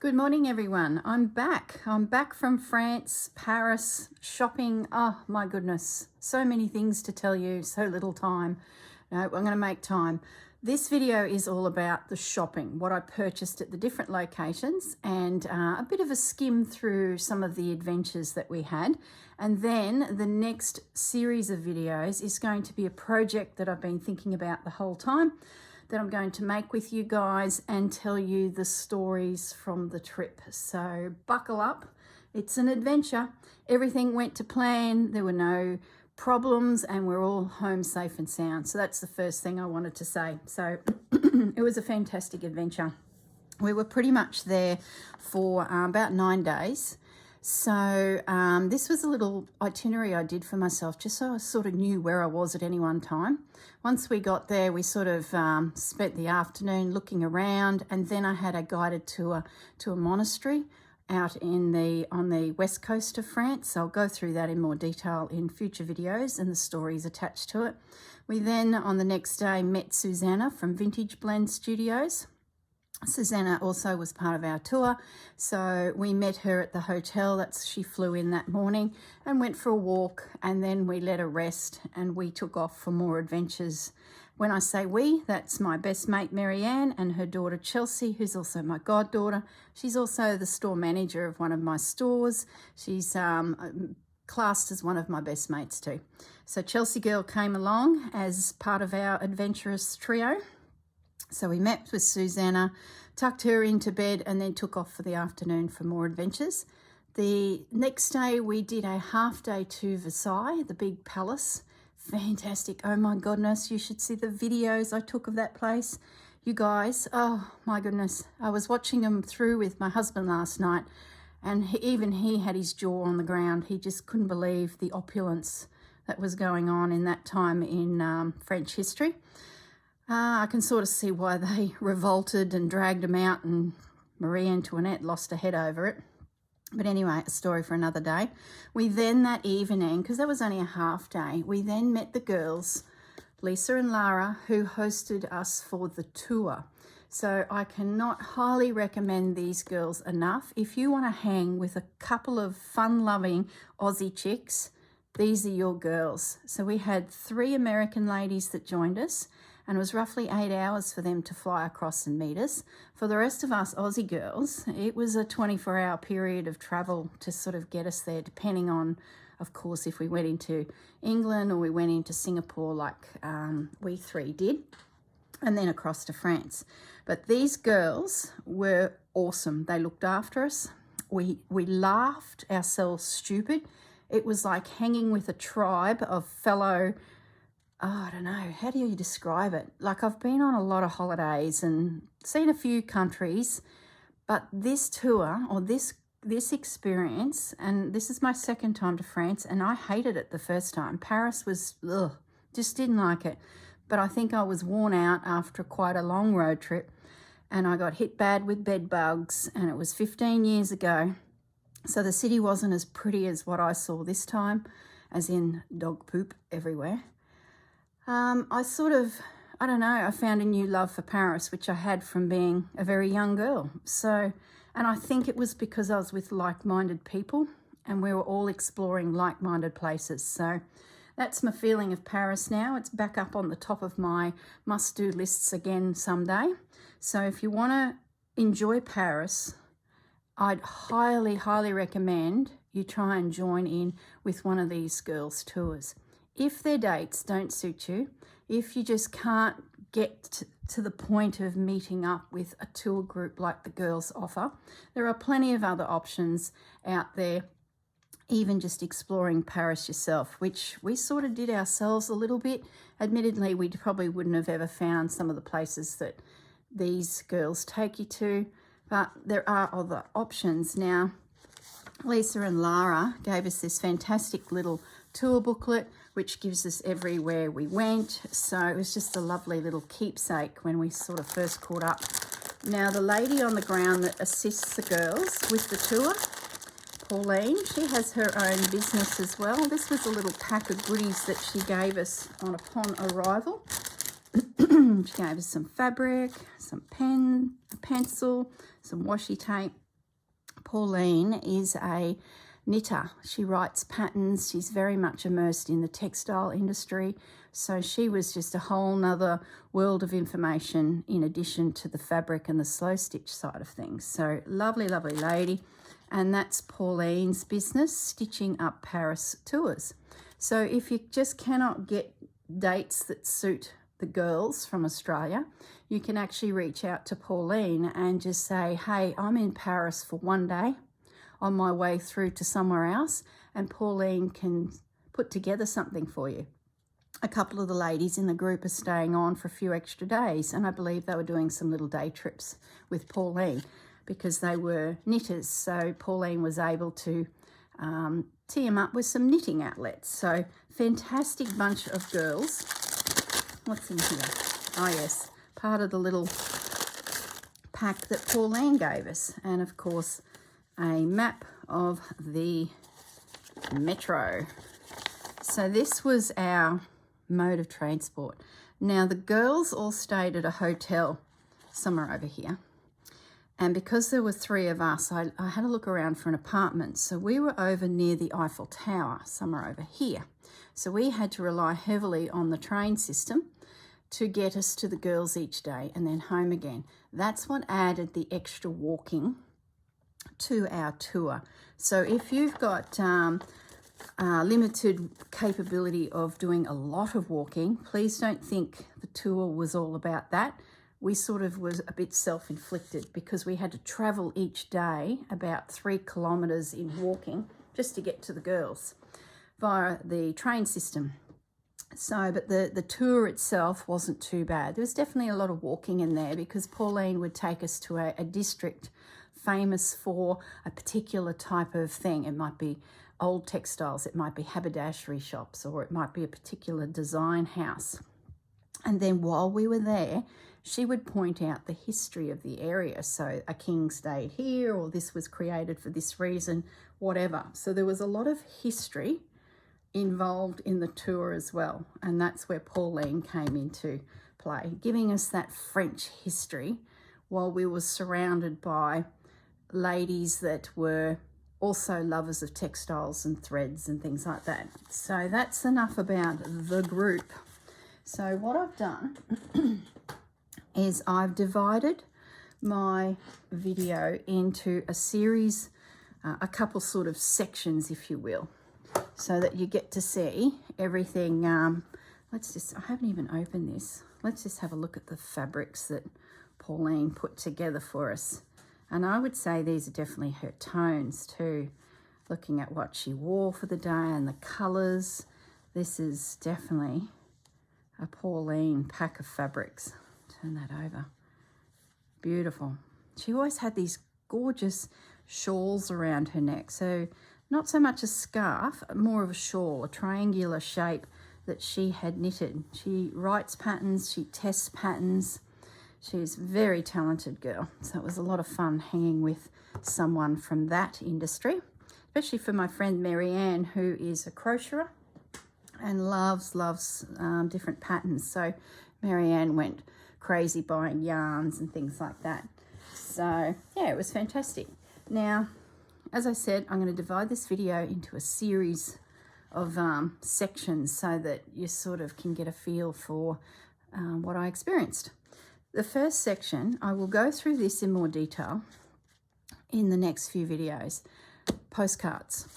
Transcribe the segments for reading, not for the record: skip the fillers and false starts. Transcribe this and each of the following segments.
Good morning, everyone. I'm back. I'm back from France, Paris, shopping. Oh, my goodness. So many things to tell you, so little time. No, I'm going to make time. This video is all about the shopping, what I purchased at the different locations, and a bit of a skim through some of the adventures that we had. And then the next series of videos is going to be a project that I've been thinking about the whole time, that I'm going to make with you guys and tell you the stories from the trip. So buckle up. It's an adventure. Everything went to plan. There were no problems and we're all home safe and sound. So that's the first thing I wanted to say. So it was a fantastic adventure. We were pretty much there for about 9 days. So this was a little itinerary I did for myself, just so I sort of knew where I was at any one time. Once we got there, we sort of spent the afternoon looking around, and then I had a guided tour to a monastery out on the west coast of France. So I'll go through that in more detail in future videos and the stories attached to it. We then, on the next day, met Susanna from Vintage Blend Studios. Susanna also was part of our tour, so we met her at the hotel. She flew in that morning and went for a walk, and then we let her rest and we took off for more adventures. When I say we, that's my best mate Marianne and her daughter Chelsea, who's also my goddaughter. She's also the store manager of one of my stores. She's classed as one of my best mates too. So Chelsea girl came along as part of our adventurous trio. So we met with Susanna, tucked her into bed, and then took off for the afternoon for more adventures. The next day we did a half day to Versailles, the big palace. Fantastic. Oh my goodness, you should see the videos I took of that place. You guys, oh my goodness. I was watching them through with my husband last night, and even he had his jaw on the ground. He just couldn't believe the opulence that was going on in that time in French history. I can sort of see why they revolted and dragged him out, and Marie Antoinette lost her head over it. But anyway, a story for another day. We then that evening, because that was only a half day, we then met the girls, Lisa and Lara, who hosted us for the tour. So I cannot highly recommend these girls enough. If you want to hang with a couple of fun-loving Aussie chicks, these are your girls. So we had 3 American ladies that joined us, and it was roughly 8 hours for them to fly across and meet us. For the rest of us Aussie girls, it was a 24-hour period of travel to sort of get us there, depending on, of course, if we went into England or we went into Singapore like we 3 did, and then across to France. But these girls were awesome. They looked after us. We laughed ourselves stupid. It was like hanging with a tribe of fellow, I don't know, how do you describe it? Like, I've been on a lot of holidays and seen a few countries, but this tour or this experience, and this is my second time to France, and I hated it the first time. Paris was, just didn't like it. But I think I was worn out after quite a long road trip, and I got hit bad with bed bugs, and it was 15 years ago. So the city wasn't as pretty as what I saw this time, as in dog poop everywhere. I don't know, I found a new love for Paris, which I had from being a very young girl. So, and I think it was because I was with like-minded people and we were all exploring like-minded places. So that's my feeling of Paris now. It's back up on the top of my must-do lists again someday. So if you want to enjoy Paris, I'd highly, highly recommend you try and join in with one of these girls' tours. If their dates don't suit you, if you just can't get to the point of meeting up with a tour group like the girls offer, there are plenty of other options out there, even just exploring Paris yourself, which we sort of did ourselves a little bit. Admittedly, we probably wouldn't have ever found some of the places that these girls take you to, but there are other options. Now, Lisa and Lara gave us this fantastic little tour booklet, which gives us everywhere we went. So it was just a lovely little keepsake when we sort of first caught up. Now, the lady on the ground that assists the girls with the tour, Pauline, she has her own business as well. This was a little pack of goodies that she gave us upon arrival. She gave us some fabric, some pen, a pencil, some washi tape, Pauline is a knitter. She writes patterns. She's very much immersed in the textile industry. So she was just a whole nother world of information in addition to the fabric and the slow stitch side of things. So lovely, lovely lady. And that's Pauline's business, Stitching Up Paris Tours. So if you just cannot get dates that suit the girls from Australia, you can actually reach out to Pauline and just say, hey, I'm in Paris for one day on my way through to somewhere else, and Pauline can put together something for you. A couple of the ladies in the group are staying on for a few extra days, and I believe they were doing some little day trips with Pauline because they were knitters. So Pauline was able to tee them up with some knitting outlets. So fantastic bunch of girls. What's in here? Oh yes, part of the little pack that Pauline gave us. And of course, a map of the metro. So this was our mode of transport. Now the girls all stayed at a hotel somewhere over here. And because there were three of us, I had a look around for an apartment. So we were over near the Eiffel Tower, somewhere over here. So we had to rely heavily on the train system to get us to the girls each day and then home again. That's what added the extra walking to our tour. So if you've got limited capability of doing a lot of walking, please don't think the tour was all about that. We sort of was a bit self-inflicted because we had to travel each day about 3 kilometres in walking just to get to the girls via the train system. So, but the tour itself wasn't too bad. There was definitely a lot of walking in there because Pauline would take us to a district famous for a particular type of thing. It might be old textiles, it might be haberdashery shops, or it might be a particular design house. And then while we were there, she would point out the history of the area. So a king stayed here, or this was created for this reason, whatever. So there was a lot of history involved in the tour as well. And that's where Pauline came into play, giving us that French history while we were surrounded by ladies that were also lovers of textiles and threads and things like that. So that's enough about the group. So what I've done is I've divided my video into a series, a couple sort of sections, if you will, so that you get to see everything. I haven't even opened this. Let's just have a look at the fabrics that Pauline put together for us. And I would say these are definitely her tones too. Looking at what she wore for the day and the colours, this is definitely a Pauline pack of fabrics. Turn that over. Beautiful. She always had these gorgeous shawls around her neck. So not so much a scarf, more of a shawl, a triangular shape that she had knitted. She writes patterns, she tests patterns. She's a very talented girl. So it was a lot of fun hanging with someone from that industry, especially for my friend Marianne, who is a crocheter and loves different patterns. So Marianne went crazy buying yarns and things like that. So yeah, it was fantastic. Now, as I said, I'm going to divide this video into a series of sections so that you sort of can get a feel for what I experienced. The first section, I will go through this in more detail in the next few videos. Postcards.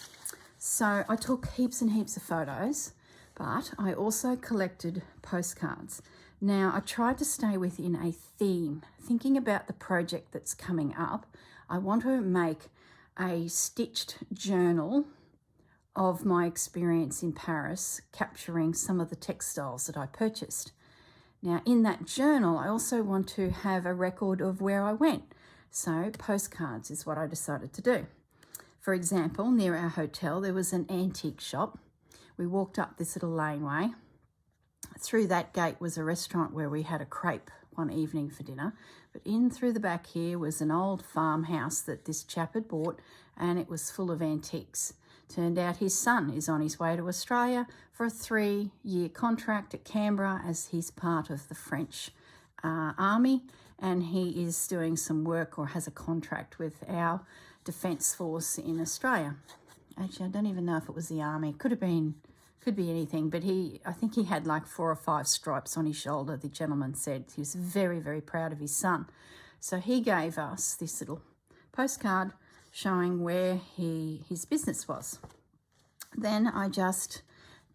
So I took heaps and heaps of photos, but I also collected postcards. Now I tried to stay within a theme, thinking about the project that's coming up. I want to make a stitched journal of my experience in Paris, capturing some of the textiles that I purchased. Now in that journal, I also want to have a record of where I went. So postcards is what I decided to do. For example, near our hotel, there was an antique shop. We walked up this little laneway. Through that gate was a restaurant where we had a crepe one evening for dinner. But in through the back here was an old farmhouse that this chap had bought, and it was full of antiques. Turned out his son is on his way to Australia for a 3-year contract at Canberra as he's part of the French army, and he is doing some work or has a contract with our defence force in Australia. Actually, I don't even know if it was the army. Could be anything, but I think he had like 4 or 5 stripes on his shoulder, the gentleman said. He was very, very proud of his son. So he gave us this little postcard showing where his business was. Then I just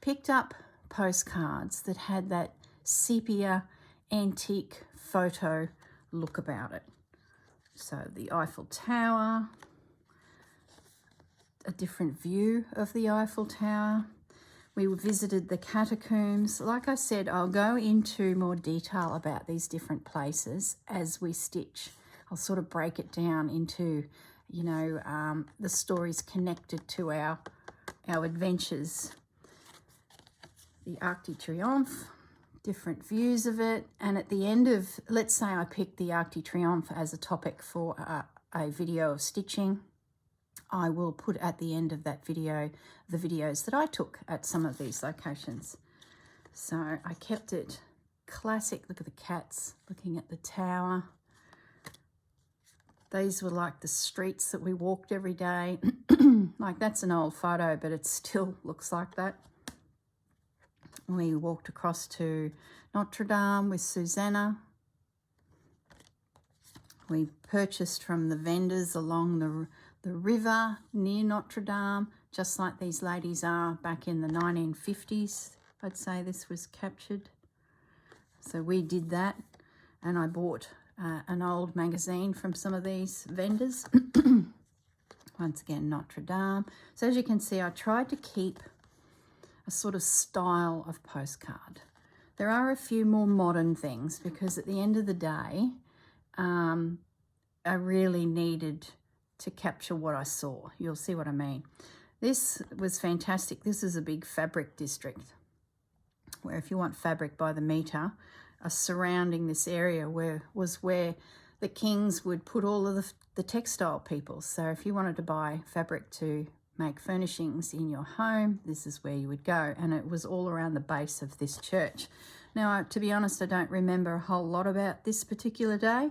picked up postcards that had that sepia antique photo look about it. So the Eiffel Tower, a different view of the Eiffel Tower. We visited the catacombs. Like I said, I'll go into more detail about these different places as we stitch. I'll sort of break it down into, you know, the stories connected to our adventures. The Arc de Triomphe, different views of it. And at the end of, let's say I picked the Arc de Triomphe as a topic for a video of stitching, I will put at the end of that video the videos that I took at some of these locations. So I kept it classic. Look at the cats looking at the tower. These were like the streets that we walked every day. Like, that's an old photo, but it still looks like that. We walked across to Notre Dame with Susanna. We purchased from the vendors along the river near Notre Dame, just like these ladies are back in the 1950s. I'd say this was captured. So we did that, and I bought an old magazine from some of these vendors. Once again, Notre Dame. So as you can see, I tried to keep a sort of style of postcard. There are a few more modern things because at the end of the day, I really needed to capture what I saw. You'll see what I mean. This was fantastic. This is a big fabric district where, if you want fabric by the metre, surrounding this area was where the kings would put all of the textile people. So if you wanted to buy fabric to make furnishings in your home, this is where you would go. And it was all around the base of this church. Now, to be honest, I don't remember a whole lot about this particular day.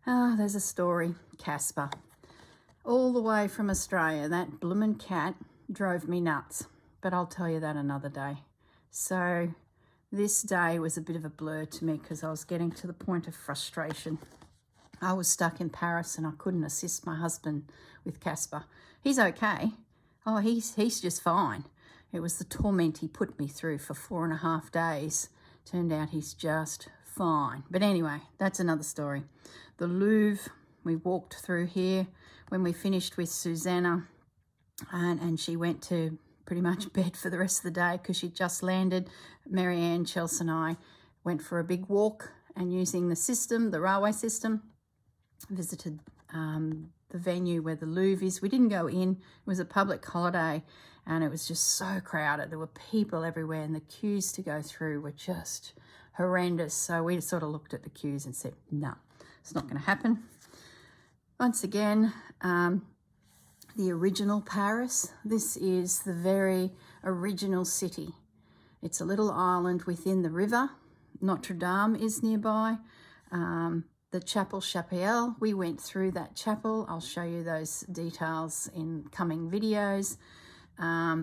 There's a story. Casper. All the way from Australia, that bloomin' cat drove me nuts. But I'll tell you that another day. So this day was a bit of a blur to me because I was getting to the point of frustration. I was stuck in Paris and I couldn't assist my husband with Casper. He's okay. Oh, he's just fine. It was the torment he put me through for 4.5 days. Turned out he's just fine. But anyway, that's another story. The Louvre, we walked through here when we finished with Susanna, and she went to pretty much bed for the rest of the day because she just landed. Marianne, Chelsea and I went for a big walk, and using the railway system, visited the venue where the Louvre is. We didn't go in. It was a public holiday and it was just so crowded. There were people everywhere and the queues to go through were just horrendous. So we sort of looked at the queues and said, no, it's not going to happen. Once again, the original Paris. This is the very original city. It's a little island within the river. Notre Dame is nearby. The Chapel Chapelle, we went through that chapel. I'll show you those details in coming videos.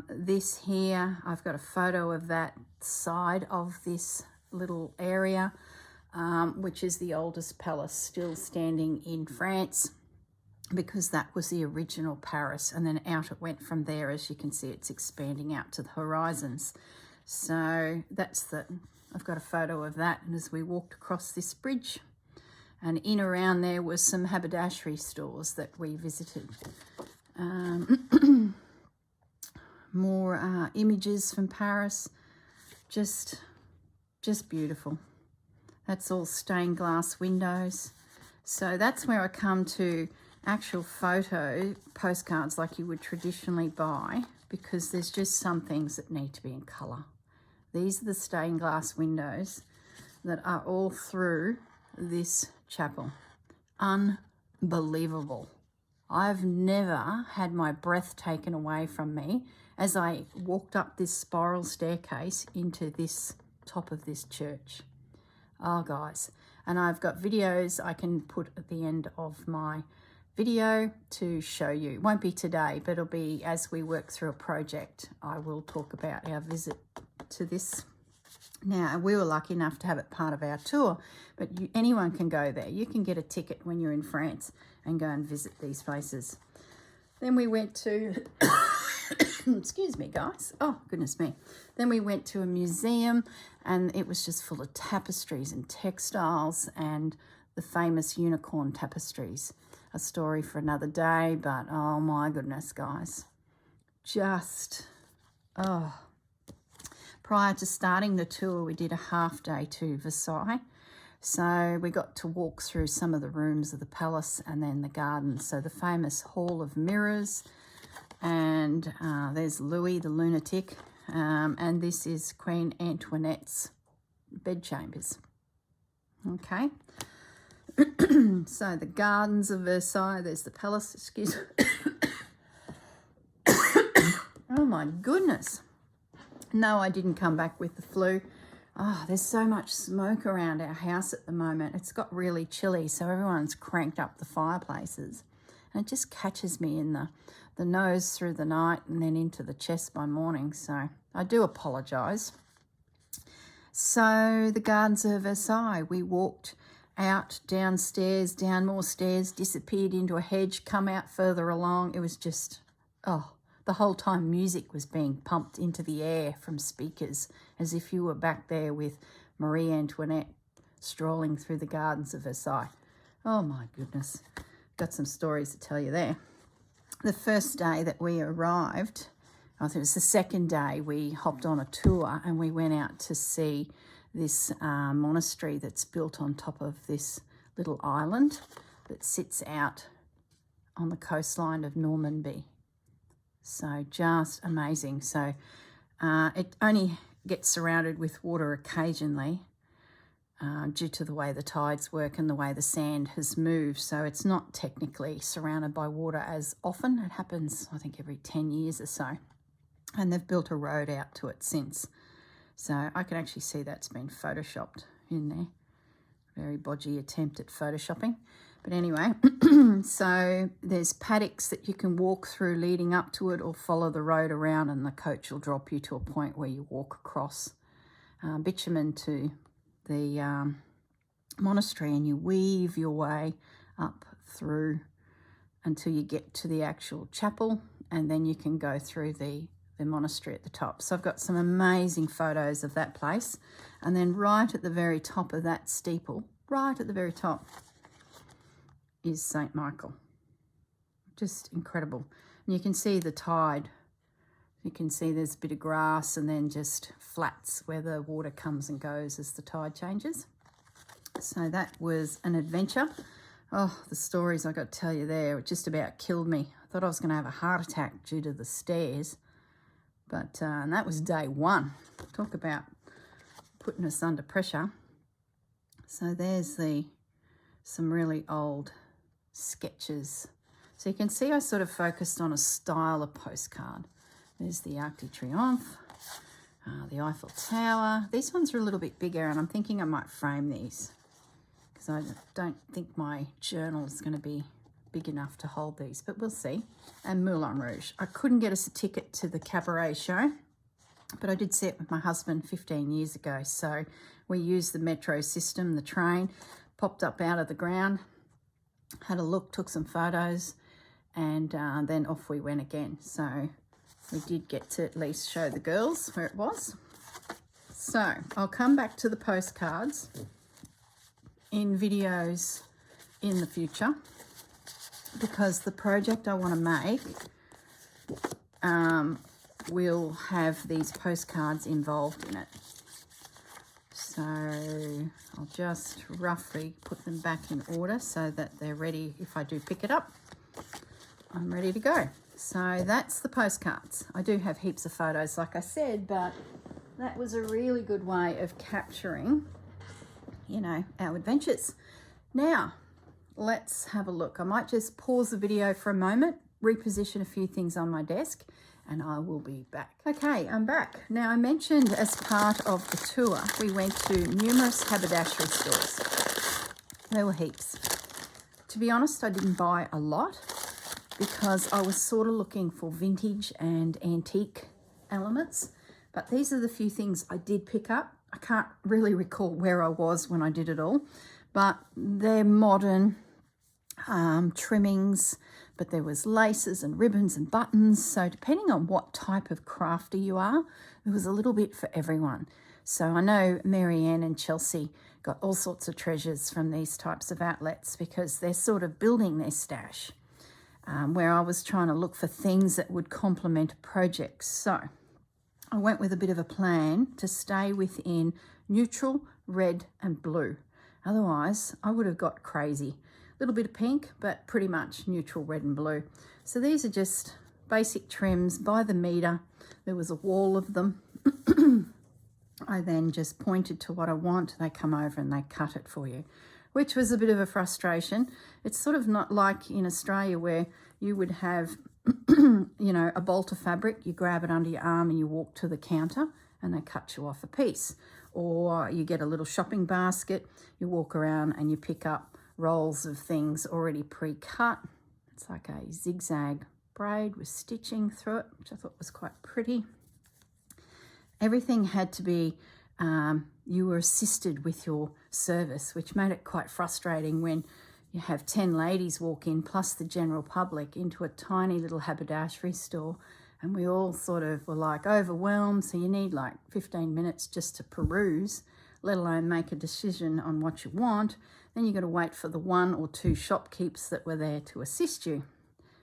This here, I've got a photo of that side of this little area, which is the oldest palace still standing in France, because that was the original Paris, and then out it went from there. As you can see, it's expanding out to the horizons. So I've got a photo of that, and as we walked across this bridge, and in around there was some haberdashery stores that we visited. More images from Paris, just beautiful. That's all stained glass windows. So that's where I come to actual photo postcards like you would traditionally buy, because there's just some things that need to be in colour. These are the stained glass windows that are all through this chapel. Unbelievable. I've never had my breath taken away from me as I walked up this spiral staircase into this top of this church. Oh, guys. And I've got videos I can put at the end of my video to show you. It won't be today, but it'll be as we work through a project. I will talk about our visit to this. Now, we were lucky enough to have it part of our tour, but anyone can go there. You can get a ticket when you're in France and go and visit these places. Then we went to, excuse me, guys. Oh, goodness me. Then we went to a museum, and it was just full of tapestries and textiles and the famous unicorn tapestries. A story for another day, but oh my goodness, guys. Just, oh. Prior to starting the tour, we did a half day to Versailles. So we got to walk through some of the rooms of the palace and then the gardens. So the famous Hall of Mirrors, and there's Louis the Lunatic, and this is Queen Antoinette's bedchambers. Okay. So the gardens of Versailles, there's the palace, excuse me. Oh my goodness. No, I didn't come back with the flu. Oh, there's so much smoke around our house at the moment. It's got really chilly, so everyone's cranked up the fireplaces. And it just catches me in the nose through the night and then into the chest by morning. So I do apologise. So the gardens of Versailles, we walked out, downstairs, down more stairs, disappeared into a hedge, come out further along. It was just, oh, the whole time music was being pumped into the air from speakers, as if you were back there with Marie Antoinette strolling through the gardens of Versailles. Oh my goodness, got some stories to tell you there. The first day that we arrived, I think it was the second day, we hopped on a tour and we went out to see this monastery that's built on top of this little island that sits out on the coastline of Normandy. So just amazing. So it only gets surrounded with water occasionally due to the way the tides work and the way the sand has moved. So it's not technically surrounded by water as often. It happens, I think, every 10 years or so. And they've built a road out to it since. So I can actually see that's been photoshopped in there. Very bodgy attempt at photoshopping. But anyway, so there's paddocks that you can walk through leading up to it, or follow the road around and the coach will drop you to a point where you walk across bitumen to the monastery, and you weave your way up through until you get to the actual chapel, and then you can go through the monastery at the top. So I've got some amazing photos of that place. And then right at the very top of that steeple, right at the very top, is St. Michael. Just incredible. And you can see the tide. You can see there's a bit of grass and then just flats where the water comes and goes as the tide changes. So that was an adventure. Oh, the stories I got to tell you there, it just about killed me. I thought I was going to have a heart attack due to the stairs. But and that was day one. Talk about putting us under pressure. So there's some really old sketches. So you can see I sort of focused on a style of postcard. There's the Arc de Triomphe, the Eiffel Tower. These ones are a little bit bigger, and I'm thinking I might frame these because I don't think my journal is going to be big enough to hold these, but we'll see. And Moulin Rouge. I couldn't get us a ticket to the cabaret show, but I did see it with my husband 15 years ago. So we used the metro system, the train, popped up out of the ground, had a look, took some photos, and then off we went again. So we did get to at least show the girls where it was. So I'll come back to the postcards in videos in the future, because the project I want to make will have these postcards involved in it. So I'll just roughly put them back in order so that they're ready. If I do pick it up, I'm ready to go. So that's the postcards. I do have heaps of photos, like I said, but that was a really good way of capturing, you know, our adventures. Now, let's have a look. I might just pause the video for a moment, reposition a few things on my desk, and I will be back. Okay, I'm back. Now, I mentioned as part of the tour, we went to numerous haberdashery stores. There were heaps. To be honest, I didn't buy a lot because I was sort of looking for vintage and antique elements. But these are the few things I did pick up. I can't really recall where I was when I did it all, but they're modern trimmings, but there was laces and ribbons and buttons. So depending on what type of crafter you are, there was a little bit for everyone. So I know Marianne and Chelsea got all sorts of treasures from these types of outlets because they're sort of building their stash, where I was trying to look for things that would complement a project. So I went with a bit of a plan to stay within neutral, red and blue. Otherwise, I would have got crazy. A little bit of pink, but pretty much neutral, red and blue. So these are just basic trims by the meter. There was a wall of them. I then just pointed to what I want. They come over and they cut it for you, which was a bit of a frustration. It's sort of not like in Australia where you would have, you know, a bolt of fabric, you grab it under your arm and you walk to the counter and they cut you off a piece. Or you get a little shopping basket, you walk around and you pick up rolls of things already pre-cut. It's like a zigzag braid with stitching through it, which I thought was quite pretty. Everything had to be, you were assisted with your service, which made it quite frustrating when you have 10 ladies walk in, plus the general public, into a tiny little haberdashery store, and we all sort of were like overwhelmed, so you need like 15 minutes just to peruse, let alone make a decision on what you want. Then you've got to wait for the 1 or 2 shopkeepers that were there to assist you.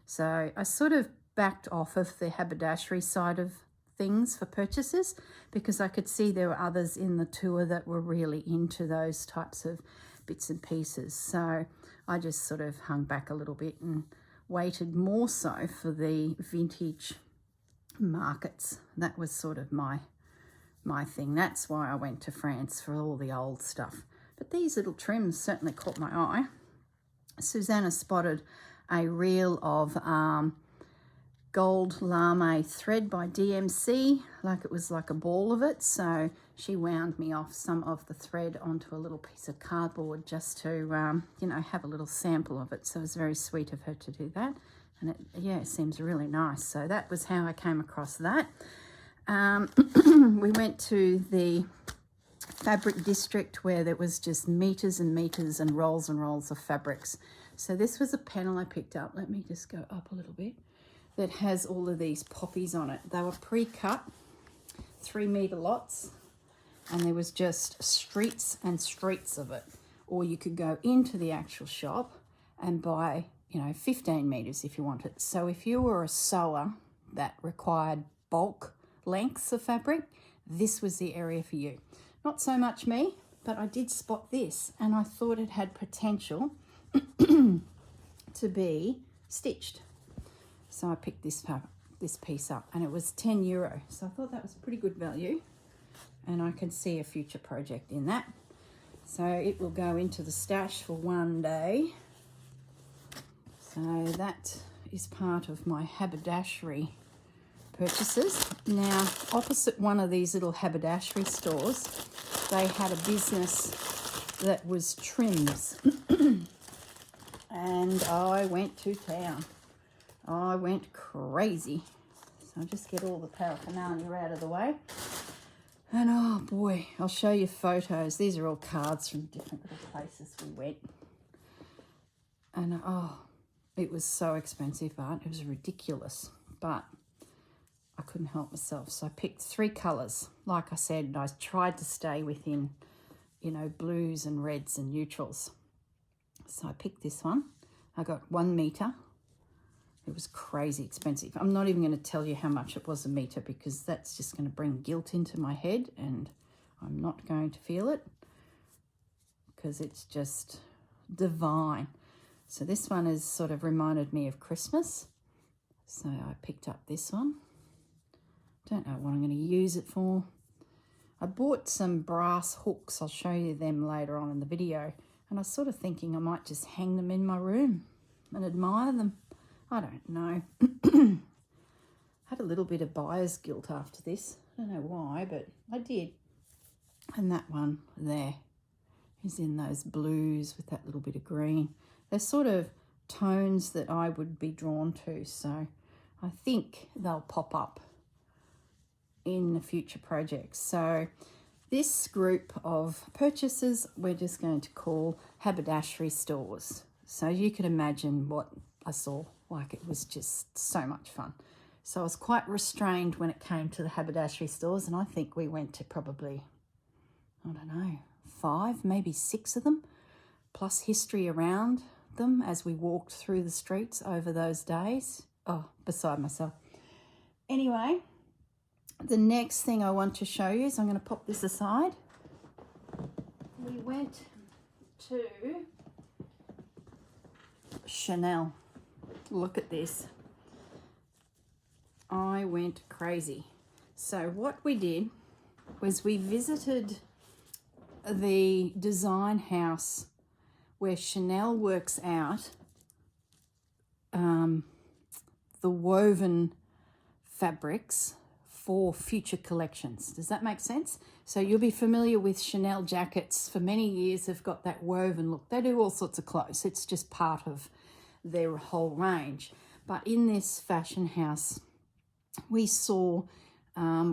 So I sort of backed off of the haberdashery side of things for purchases because I could see there were others in the tour that were really into those types of bits and pieces. So I just sort of hung back a little bit and waited more so for the vintage markets. That was sort of my thing. That's why I went to France for all the old stuff. But these little trims certainly caught my eye. Susanna spotted a reel of gold lame thread by DMC, like it was like a ball of it. So she wound me off some of the thread onto a little piece of cardboard just to, you know, have a little sample of it. So it was very sweet of her to do that. And it, yeah, it seems really nice. So that was how I came across that. We went to the fabric district where there was just meters and meters and rolls of fabrics. So this was a panel I picked up. Let me just go up a little bit. That has all of these poppies on it. They were pre-cut, 3 meter lots, and there was just streets and streets of it. Or you could go into the actual shop and buy, you know, 15 meters if you wanted. So if you were a sewer that required bulk lengths of fabric, this was the area for you. Not so much me, but I did spot this and I thought it had potential to be stitched. So I picked this piece up and it was €10. So I thought that was pretty good value and I can see a future project in that. So it will go into the stash for one day. So that is part of my haberdashery purchases. Now, opposite one of these little haberdashery stores, they had a business that was trims. And I went to town. I went crazy. So I'll just get all the paraphernalia out of the way. And oh boy, I'll show you photos. These are all cards from different little places we went. And oh, it was so expensive, but it was ridiculous. But I couldn't help myself. So I picked 3 colours. Like I said, I tried to stay within, you know, blues and reds and neutrals. So I picked this one. I got 1 metre. It was crazy expensive. I'm not even going to tell you how much it was a metre because that's just going to bring guilt into my head and I'm not going to feel it because it's just divine. So this one has sort of reminded me of Christmas. So I picked up this one. Don't know what I'm going to use it for. I bought some brass hooks. I'll show you them later on in the video. And I was sort of thinking I might just hang them in my room and admire them. I don't know. Had a little bit of buyer's guilt after this. I don't know why, but I did. And that one there is in those blues with that little bit of green. They're sort of tones that I would be drawn to, so I think they'll pop up in the future projects. So this group of purchases we're just going to call haberdashery stores. So you can imagine what I saw. Like, it was just so much fun. So I was quite restrained when it came to the haberdashery stores, and I think we went to probably, I don't know, 5, maybe 6 of them, plus history around them as we walked through the streets over those days. Oh, beside myself. Anyway, the next thing I want to show you is, I'm going to pop this aside. We went to Chanel. Look at this. I went crazy. So what we did was we visited the design house where Chanel works out the woven fabrics for future collections. Does that make sense? So you'll be familiar with Chanel jackets. For many years they've got that woven look. They do all sorts of clothes. It's just part of their whole range. But in this fashion house, we saw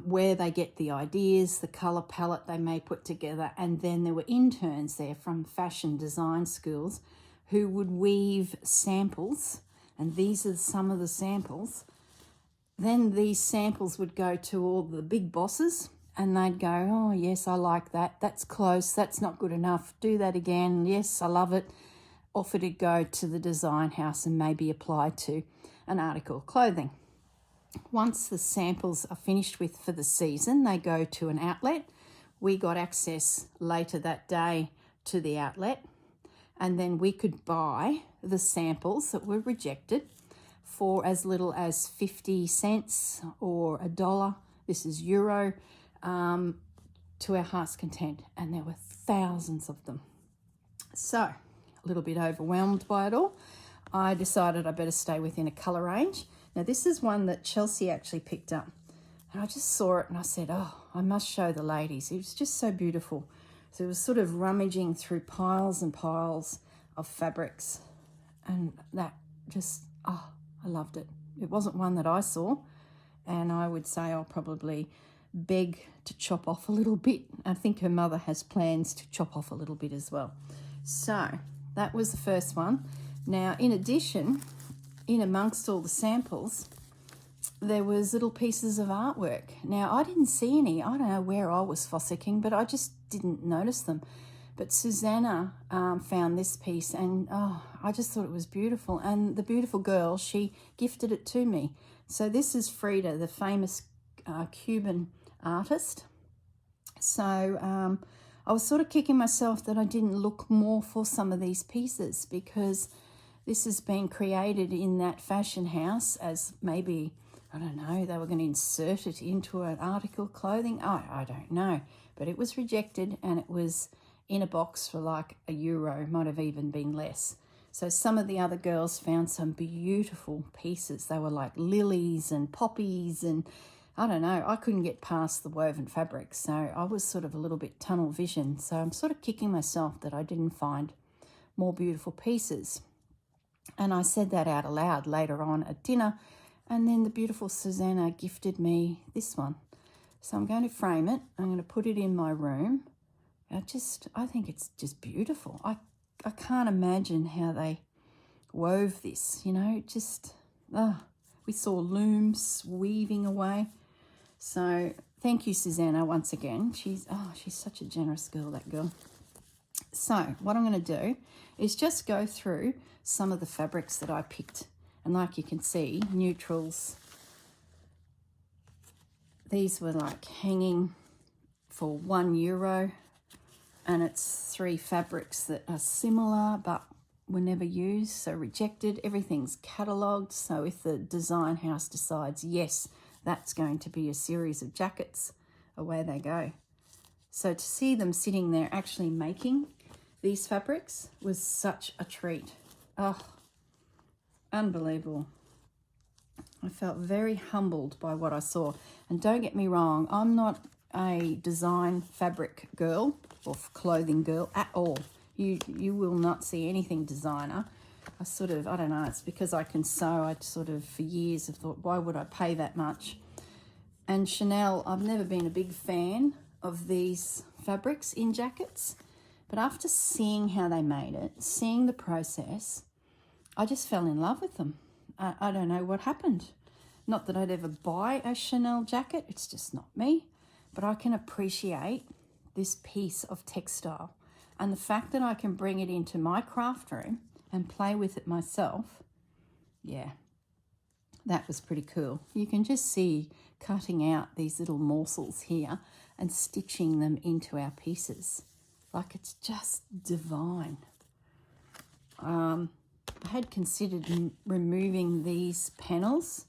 where they get the ideas, the colour palette they may put together, and then there were interns there from fashion design schools who would weave samples, and these are some of the samples. Then these samples would go to all the big bosses, and they'd go, oh yes, I like that, that's close, that's not good enough, do that again, yes, I love it. Off it'd go to the design house and maybe apply to an article of clothing. Once the samples are finished with for the season, they go to an outlet. We got access later that day to the outlet, and then we could buy the samples that were rejected for as little as 50 cents or $1. This is euro, to our heart's content, and there were thousands of them. So, a little bit overwhelmed by it all, I decided I better stay within a colour range. Now, this is one that Chelsea actually picked up, and I just saw it and I said, oh, I must show the ladies. It was just so beautiful. So it was sort of rummaging through piles and piles of fabrics, and that just, oh, I loved it. It wasn't one that I saw, and I would say I'll probably beg to chop off a little bit. I think her mother has plans to chop off a little bit as well. So that was the first one. Now, in addition, in amongst all the samples, there was little pieces of artwork. Now, I didn't see any. I don't know where I was fossicking, but I just didn't notice them. But Susanna found this piece, and oh, I just thought it was beautiful. And the beautiful girl, she gifted it to me. So this is Frida, the famous Cuban artist. So I was sort of kicking myself that I didn't look more for some of these pieces, because this has been created in that fashion house as maybe, I don't know, they were going to insert it into an article of clothing. I don't know. But it was rejected, and it was in a box for like €1, might have even been less. So some of the other girls found some beautiful pieces. They were like lilies and poppies, and I don't know, I couldn't get past the woven fabric. So I was sort of a little bit tunnel vision. So I'm sort of kicking myself that I didn't find more beautiful pieces. And I said that out aloud later on at dinner, and then the beautiful Susanna gifted me this one. So I'm going to frame it. I'm going to put it in my room. I think it's just beautiful. I can't imagine how they wove this, you know, just, we saw looms weaving away. So thank you, Susanna, once again. She's such a generous girl, that girl. So what I'm going to do is just go through some of the fabrics that I picked. And like you can see, neutrals. These were like hanging for €1. And it's 3 fabrics that are similar but were never used, so rejected. Everything's catalogued. So if the design house decides, yes, that's going to be a series of jackets, away they go. So to see them sitting there actually making these fabrics was such a treat. Oh, unbelievable. I felt very humbled by what I saw. And don't get me wrong, I'm not a design fabric girl or clothing girl at all. You will not see anything designer I don't know, it's because I can sew. I sort of, for years, have thought, why would I pay that much? And Chanel, I've never been a big fan of these fabrics in jackets, but after seeing how they made it, seeing the process, I just fell in love with them. I don't know what happened. Not that I'd ever buy a Chanel jacket, it's just not me, but I can appreciate this piece of textile. And the fact that I can bring it into my craft room and play with it myself, yeah, that was pretty cool. You can just see cutting out these little morsels here and stitching them into our pieces. Like, it's just divine. I had considered removing these panels,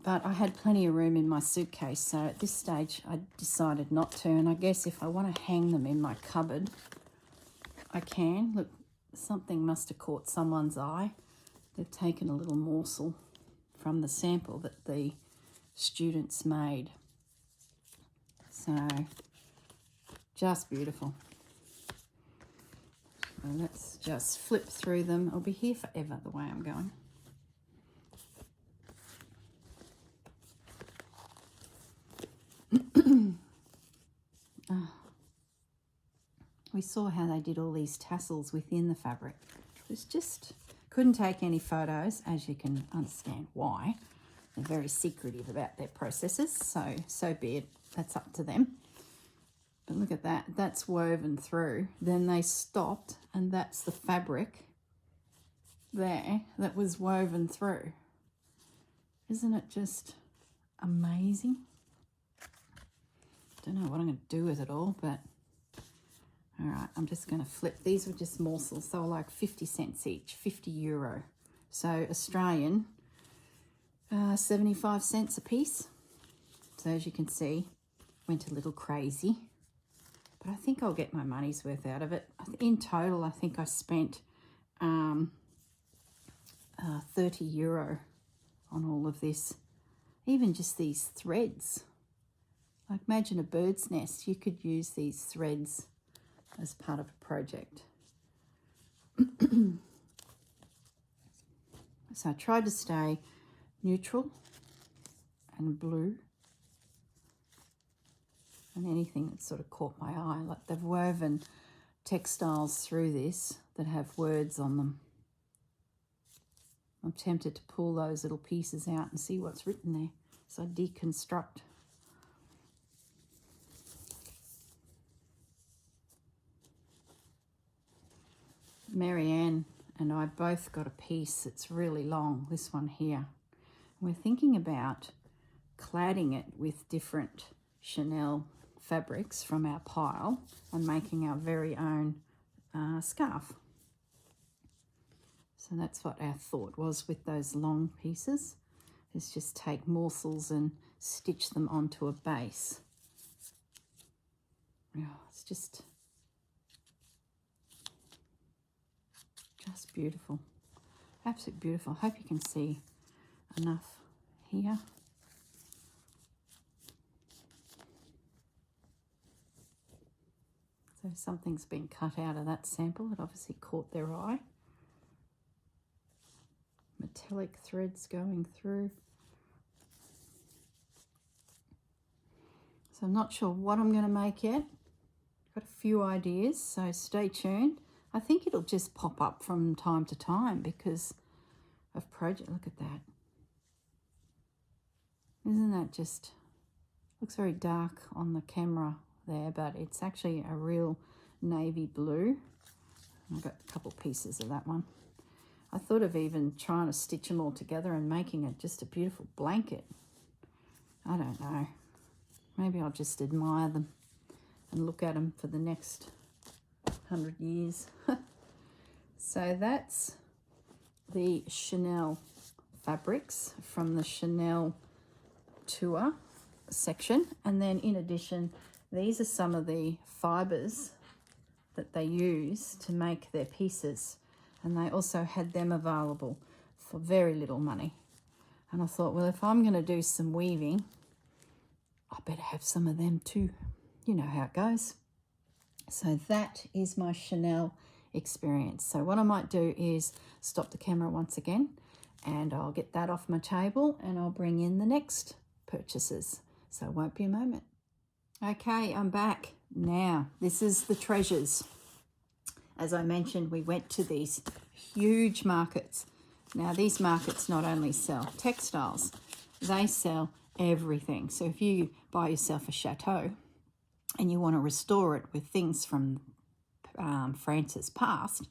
but I had plenty of room in my suitcase, so at this stage I decided not to. And I guess if I want to hang them in my cupboard, I can. Look, something must have caught someone's eye. They've taken a little morsel from the sample that the students made. So, just beautiful. So let's just flip through them. I'll be here forever the way I'm going. We saw how they did all these tassels within the fabric. It was just, couldn't take any photos, as you can understand why. They're very secretive about their processes, so be it. That's up to them. But look at that. That's woven through. Then they stopped, and that's the fabric there that was woven through. Isn't it just amazing? Don't know what I'm going to do with it all, but all right, I'm just going to flip. These were just morsels. They were like 50 cents each, €50. So Australian, 75 cents a piece. So as you can see, went a little crazy, but I think I'll get my money's worth out of it. In total, I think I spent €30 on all of this. Even just these threads. Like, imagine a bird's nest. You could use these threads as part of a project. So I tried to stay neutral and blue and anything that sort of caught my eye. Like, they've woven textiles through this that have words on them. I'm tempted to pull those little pieces out and see what's written there. So I deconstruct. Marianne and I both got a piece that's really long, this one here. We're thinking about cladding it with different Chanel fabrics from our pile and making our very own scarf. So that's what our thought was with those long pieces, is just take morsels and stitch them onto a base. Oh, it's just beautiful. Absolutely beautiful. I hope you can see enough here. So something's been cut out of that sample. It obviously caught their eye. Metallic threads going through. So I'm not sure what I'm going to make yet. Got a few ideas, so stay tuned. I think it'll just pop up from time to time because of project. Look at that. Isn't that just, looks very dark on the camera there, but it's actually a real navy blue. I've got a couple pieces of that one. I thought of even trying to stitch them all together and making it just a beautiful blanket. I don't know. Maybe I'll just admire them and look at them for the next 100 years. So that's the Chanel fabrics from the Chanel tour section. And then in addition, these are some of the fibers that they use to make their pieces. And they also had them available for very little money. And I thought, well, if I'm going to do some weaving, I better have some of them too. You know how it goes. So that is my Chanel experience. So what I might do is stop the camera once again, and I'll get that off my table and I'll bring in the next purchases. So it won't be a moment. Okay, I'm back. Now, this is the treasures. As I mentioned, we went to these huge markets. Now, these markets not only sell textiles, they sell everything. So if you buy yourself a chateau and you want to restore it with things from France's past,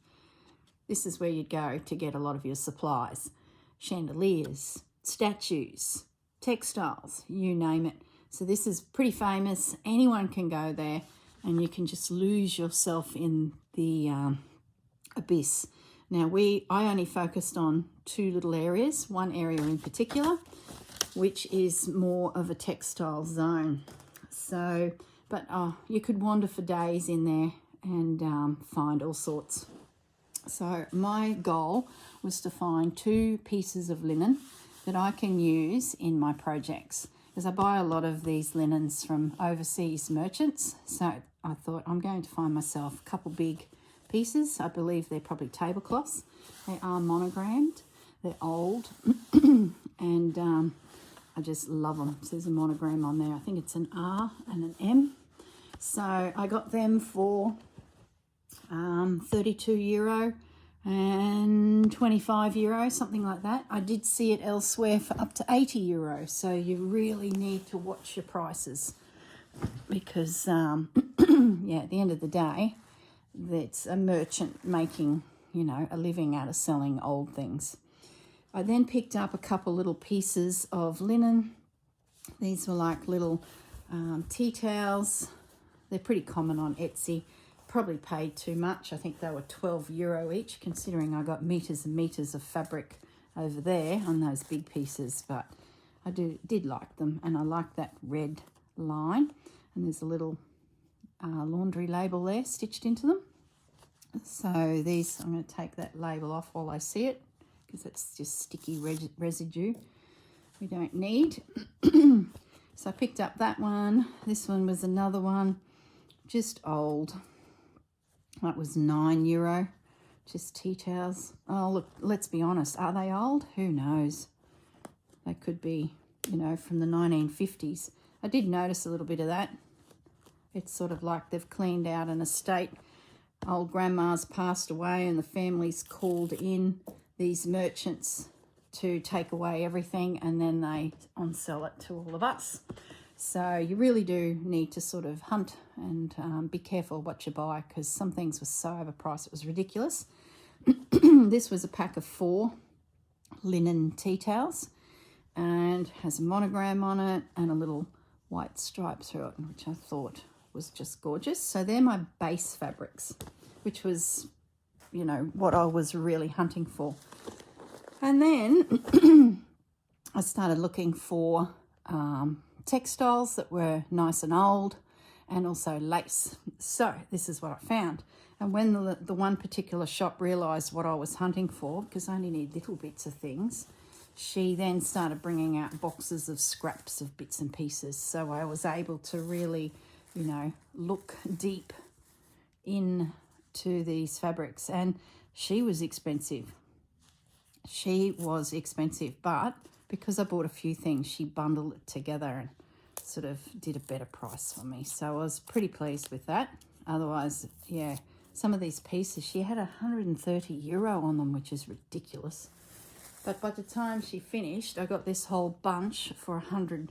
this is where you'd go to get a lot of your supplies. Chandeliers, statues, textiles, you name it. So this is pretty famous. Anyone can go there and you can just lose yourself in the abyss. Now, I only focused on two little areas, one area in particular, which is more of a textile zone. So, but you could wander for days in there and find all sorts. So my goal was to find 2 pieces of linen that I can use in my projects, because I buy a lot of these linens from overseas merchants. So I thought I'm going to find myself a couple big pieces. I believe they're probably tablecloths. They are monogrammed. They're old and I just love them. So there's a monogram on there. I think it's an R and an M. So I got them for €32 and €25, something like that. I did see it elsewhere for up to €80. So you really need to watch your prices, because yeah, at the end of the day, it's a merchant making, you know, a living out of selling old things. I then picked up a couple little pieces of linen. These were like little tea towels. They're pretty common on Etsy. Probably paid too much. I think they were €12 each, considering I got meters and meters of fabric over there on those big pieces. But I did like them, and I like that red line. And there's a little laundry label there stitched into them. So these, I'm going to take that label off while I see it, because it's just sticky residue we don't need. So I picked up that one. This one was another one, just old. That was €9, just tea towels. Oh, look, let's be honest. Are they old? Who knows? They could be, you know, from the 1950s. I did notice a little bit of that. It's sort of like they've cleaned out an estate. Old grandma's passed away and the family's called in these merchants to take away everything, and then they on-sell it to all of us. So you really do need to sort of hunt and be careful what you buy, because some things were so overpriced it was ridiculous. This was a pack of 4 linen tea towels and has a monogram on it and a little white stripe through it, which I thought was just gorgeous. So they're my base fabrics, which was, you know, what I was really hunting for. And then I started looking for textiles that were nice and old, and also lace. So this is what I found. And when the one particular shop realised what I was hunting for, because I only need little bits of things, she then started bringing out boxes of scraps of bits and pieces. So I was able to really, you know, look deep into these fabrics. And she was expensive. She was expensive, but because I bought a few things, she bundled it together and sort of did a better price for me. So I was pretty pleased with that. Otherwise, yeah, some of these pieces, she had €130 on them, which is ridiculous. But by the time she finished, I got this whole bunch for €100.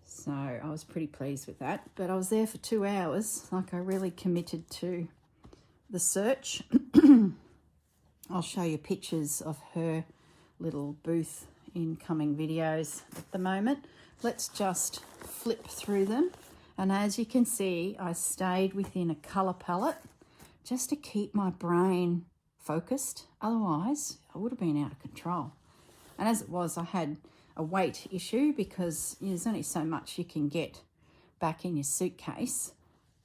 So I was pretty pleased with that. But I was there for 2 hours. Like, I really committed to the search. I'll show you pictures of her little booth in coming videos at the moment. Let's just flip through them. And as you can see, I stayed within a colour palette just to keep my brain focused. Otherwise, I would have been out of control. And as it was, I had a weight issue, because there's only so much you can get back in your suitcase.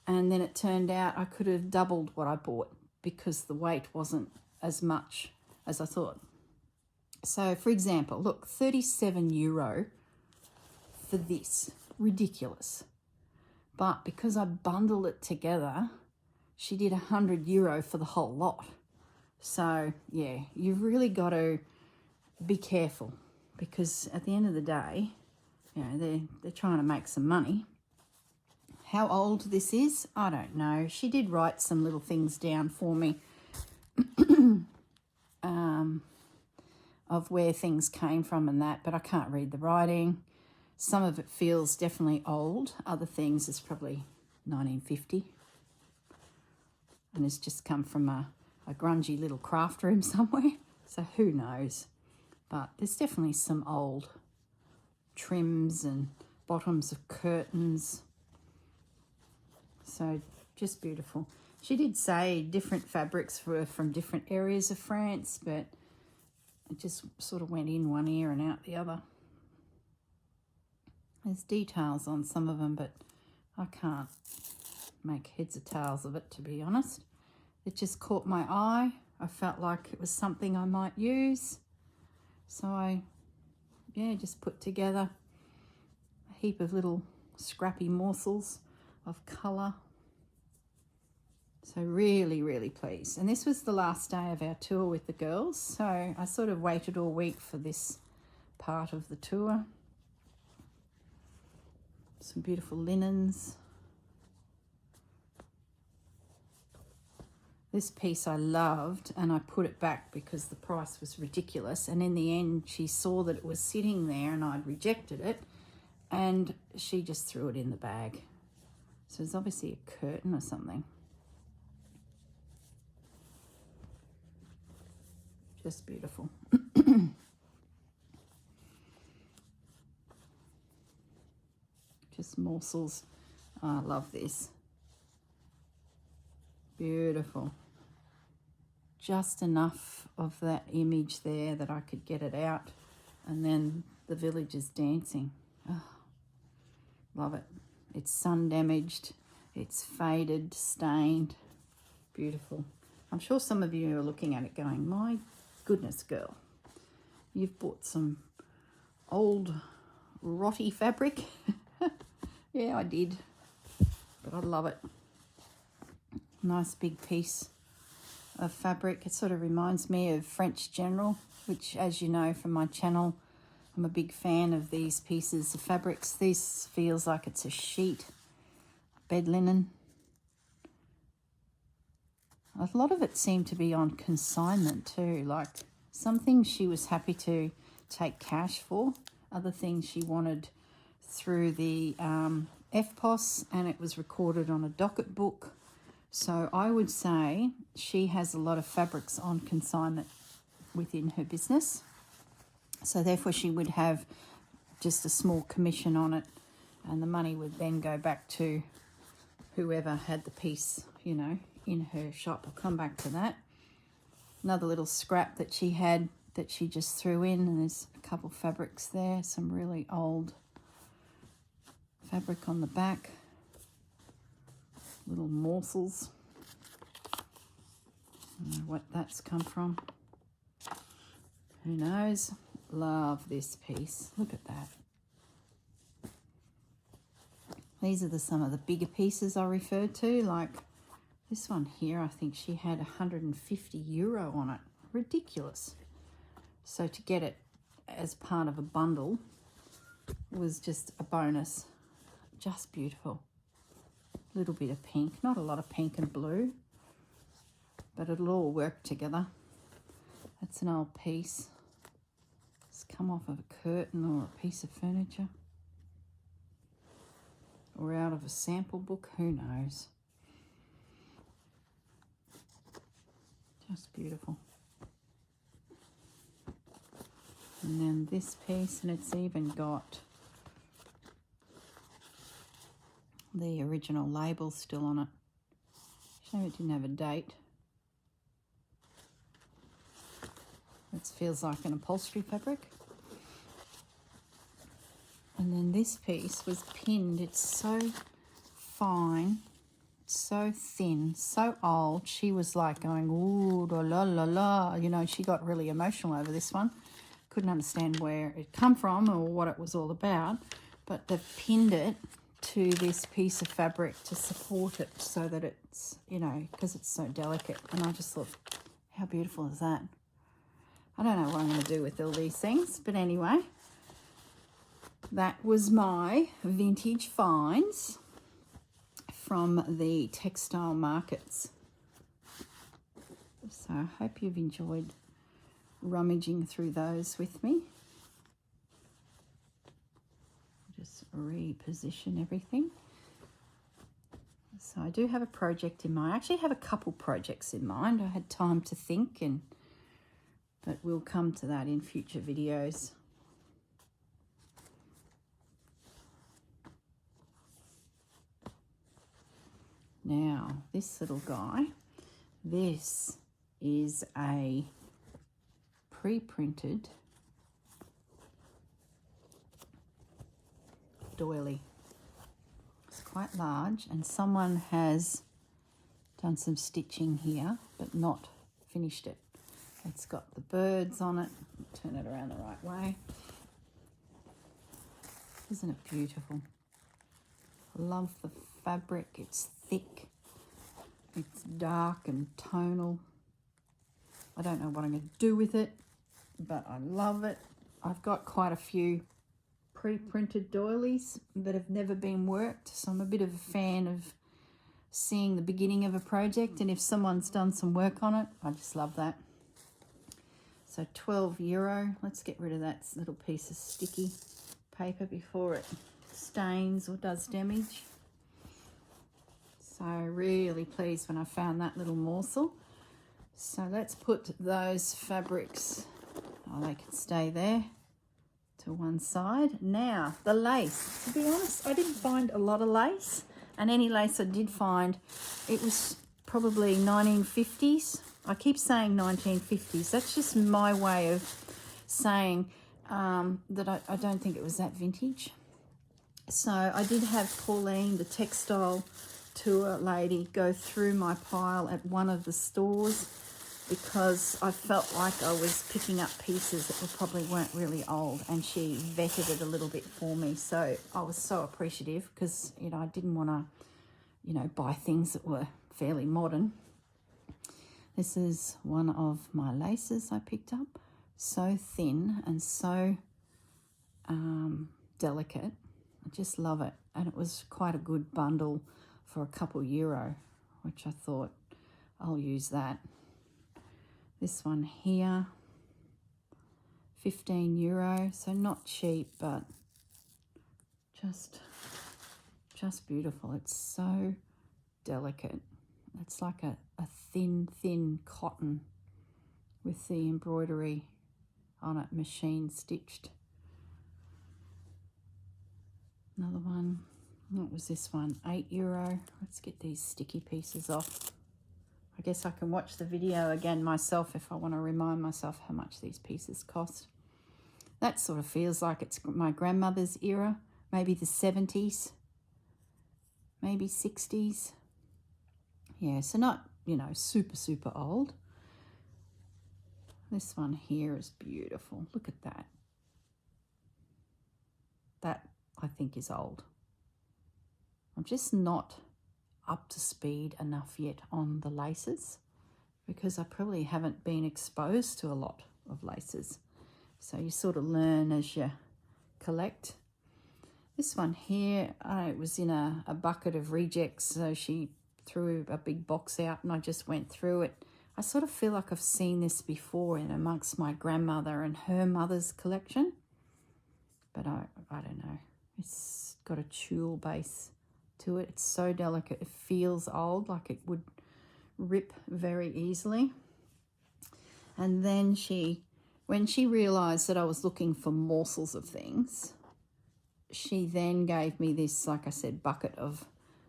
And then it turned out I could have doubled what I bought, because the weight wasn't as much as I thought. So, for example, look, €37 for this. Ridiculous. But because I bundled it together, she did €100 for the whole lot. So yeah, you've really got to be careful, because at the end of the day, you know, they're trying to make some money. How old this is, I don't know. She did write some little things down for me of where things came from and that, but I can't read the writing. Some of it feels definitely old. Other things is probably 1950. And it's just come from a grungy little craft room somewhere. So who knows? But there's definitely some old trims and bottoms of curtains. So just beautiful. She did say different fabrics were from different areas of France, but it just sort of went in one ear and out the other. There's details on some of them, but I can't make heads or tails of it, to be honest. It just caught my eye. I felt like it was something I might use. So I, just put together a heap of little scrappy morsels of colour. So really, really pleased. And this was the last day of our tour with the girls. So I sort of waited all week for this part of the tour. Some beautiful linens. This piece I loved, and I put it back because the price was ridiculous. And in the end, she saw that it was sitting there and I'd rejected it, and she just threw it in the bag. So it's obviously a curtain or something. Just beautiful. Just morsels. Oh, I love this. Beautiful. Just enough of that image there that I could get it out, and then the villagers dancing. Oh, love it. It's sun damaged, it's faded, stained. Beautiful. I'm sure some of you are looking at it going, my goodness, girl, you've bought some old rotty fabric. Yeah, I did, but I love it. Nice big piece of fabric. It sort of reminds me of French General, which, as you know from my channel, I'm a big fan of these pieces of fabrics. This feels like it's a sheet, bed linen. A lot of it seemed to be on consignment too. Like some things she was happy to take cash for, other things she wanted through the FPOS, and it was recorded on a docket book. So I would say she has a lot of fabrics on consignment within her business. So therefore she would have just a small commission on it, and the money would then go back to whoever had the piece, you know, in her shop. I'll come back to that. Another little scrap that she had that she just threw in, and there's a couple fabrics there, some really old fabric on the back. Little morsels. I don't know what that's come from. Who knows? Love this piece. Look at that. These are some of the bigger pieces I referred to. Like this one here, I think she had €150 on it. Ridiculous. So to get it as part of a bundle was just a bonus. Just beautiful. Little bit of pink, not a lot of pink and blue, but it'll all work together. That's an old piece. It's come off of a curtain or a piece of furniture, or out of a sample book, who knows. Just beautiful. And then this piece, and it's even got the original label still on it. Shame it didn't have a date. It feels like an upholstery fabric. And then this piece was pinned. It's so fine, so thin, so old. She was like going, ooh, la la la. You know, she got really emotional over this one. Couldn't understand where it come from or what it was all about. But they've pinned it to this piece of fabric to support it so that it It's, you know, because it's so delicate. And I just thought, how beautiful is that? I don't know what I'm going to do with all these things, but anyway, that was my vintage finds from the textile markets. So I hope you've enjoyed rummaging through those with me. Just reposition everything. So I do have a project in mind. I actually have a couple projects in mind. I had time to think, but we'll come to that in future videos. Now, this little guy, this is a pre-printed doily. It's quite large, and someone has done some stitching here, but not finished it. It's got the birds on it. Turn it around the right way. Isn't it beautiful? Love the fabric. It's thick. It's dark and tonal. I don't know what I'm going to do with it, but I love it. I've got quite a few pre-printed doilies that have never been worked, so I'm a bit of a fan of seeing the beginning of a project, and if someone's done some work on it, I just love that. So €12. Let's get rid of that little piece of sticky paper before it stains or does damage. So really pleased when I found that little morsel. So let's put those fabrics, they can stay there, to one side. Now, the lace. To be honest, I didn't find a lot of lace, and any lace I did find, it was probably 1950s. I keep saying 1950s. That's just my way of saying that I don't think it was that vintage. So I did have Pauline, the textile tour lady, go through my pile at one of the stores, because I felt like I was picking up pieces that probably weren't really old, and she vetted it a little bit for me. So I was so appreciative, because, you know, I didn't want to, you know, buy things that were fairly modern. This is one of my laces I picked up. So thin and so delicate. I just love it. And it was quite a good bundle for a couple €, which I thought I'll use that. This one here, €15, so not cheap, but just beautiful. It's so delicate. It's like a thin cotton with the embroidery on it, machine stitched. Another one, what was this one? €8. Let's get these sticky pieces off. I guess I can watch the video again myself if I want to remind myself how much these pieces cost. That sort of feels like it's my grandmother's era, maybe the 70s, maybe 60s. Yeah, so not, you know, super old. This one here is beautiful. Look at that. That, I think, is old. I'm just not up to speed enough yet on the laces, because I probably haven't been exposed to a lot of laces. So you sort of learn as you collect. This one here, it was in a bucket of rejects, so she threw a big box out and I just went through it. I sort of feel like I've seen this before in amongst my grandmother and her mother's collection, but I don't know. It's got a tulle base to it. It's so delicate. It feels old, like it would rip very easily. And then when she realized that I was looking for morsels of things, she then gave me this, like I said, bucket of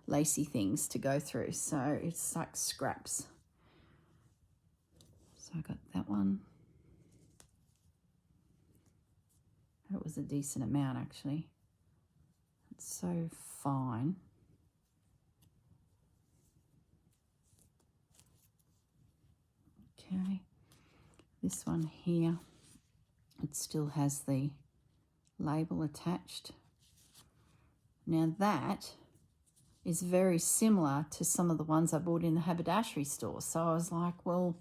lacy things to go through. So it's like scraps. So I got that one. That was a decent amount, actually. It's so fine. Okay, this one here, it still has the label attached. Now that is very similar to some of the ones I bought in the haberdashery store. So I was like, well,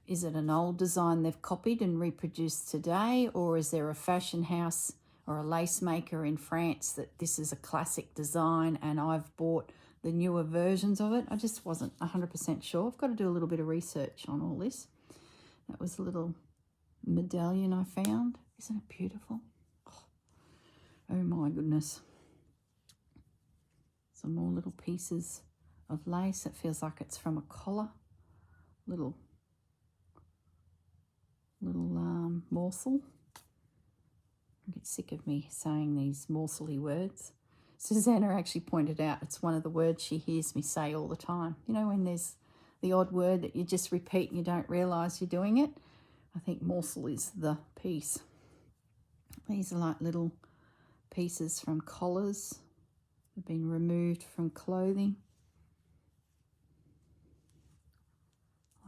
is it an old design they've copied and reproduced today, or is there a fashion house or a lace maker in France that this is a classic design and I've bought the newer versions of it? I just wasn't 100% sure. I've got to do a little bit of research on all this. That was a little medallion I found. Isn't it beautiful? Oh my goodness. Some more little pieces of lace. It feels like it's from a collar. Little morsel. I get sick of me saying these morsely words. Susanna actually pointed out it's one of the words she hears me say all the time. You know, when there's the odd word that you just repeat and you don't realise you're doing it. I think morsel is the piece. These are like little pieces from collars. They've been removed from clothing.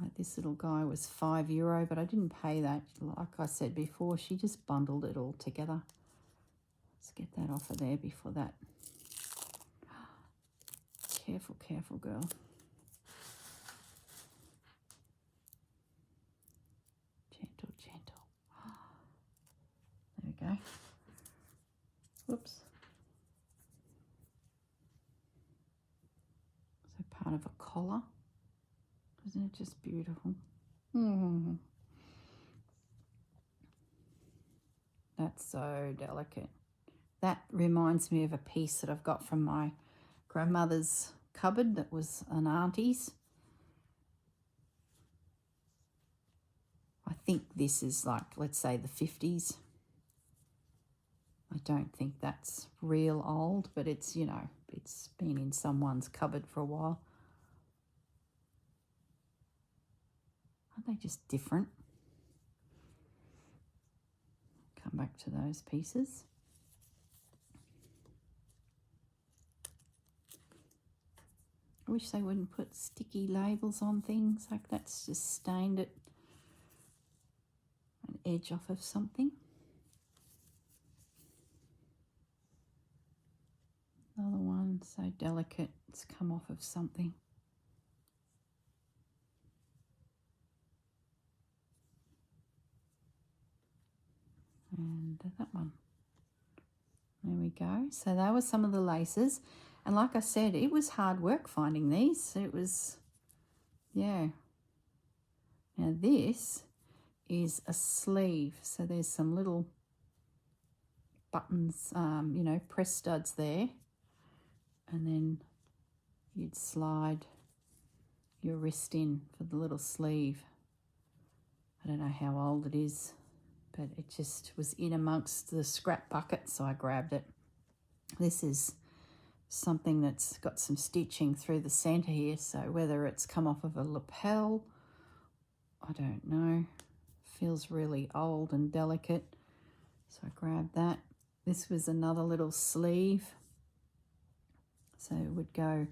Like this little guy was €5, but I didn't pay that. Like I said before, she just bundled it all together. Let's get that off of there before that. Careful, careful, girl. Gentle, gentle. There we go. Whoops. So part of a collar. Isn't it just beautiful? That's so delicate. That reminds me of a piece that I've got from my grandmother's cupboard that was an auntie's. I think this is like, let's say, the 50s. I don't think that's real old, but it's, you know, it's been in someone's cupboard for a while. Aren't they just different? Come back to those pieces. I wish they wouldn't put sticky labels on things. Like that's just stained it an edge off of something. Another one, so delicate, it's come off of something. And that one. There we go. So that was some of the laces. And like I said, it was hard work finding these. It was, yeah. Now this is a sleeve. So there's some little buttons, you know, press studs there. And then you'd slide your wrist in for the little sleeve. I don't know how old it is, but it just was in amongst the scrap bucket, so I grabbed it. This is something that's got some stitching through the centre here, so whether it's come off of a lapel, I don't know. Feels really old and delicate, so I grabbed that. This was another little sleeve, so it would go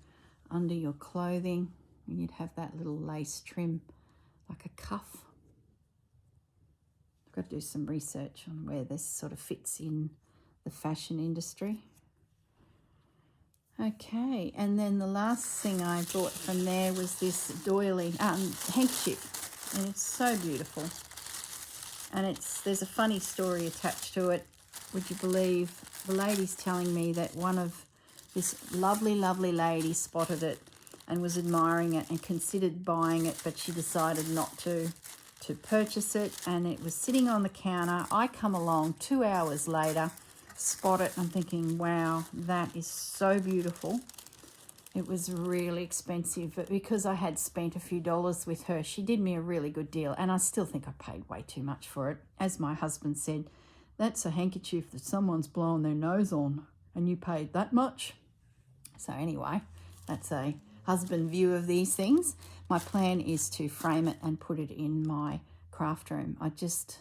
under your clothing and you'd have that little lace trim like a cuff. I've got to do some research on where this sort of fits in the fashion industry. Okay, and then the last thing I bought from there was this doily handkerchief, and it's so beautiful. And there's a funny story attached to it. Would you believe the lady's telling me that this lovely, lovely lady spotted it and was admiring it and considered buying it, but she decided not to purchase it, and it was sitting on the counter. I come along 2 hours later, spot it, I'm thinking, wow, that is so beautiful. It was really expensive, but because I had spent a few dollars with her, she did me a really good deal, and I still think I paid way too much for it. As my husband said, that's a handkerchief that someone's blown their nose on, and you paid that much? So anyway, that's a husband view of these things. My plan is to frame it and put it in my craft room. I just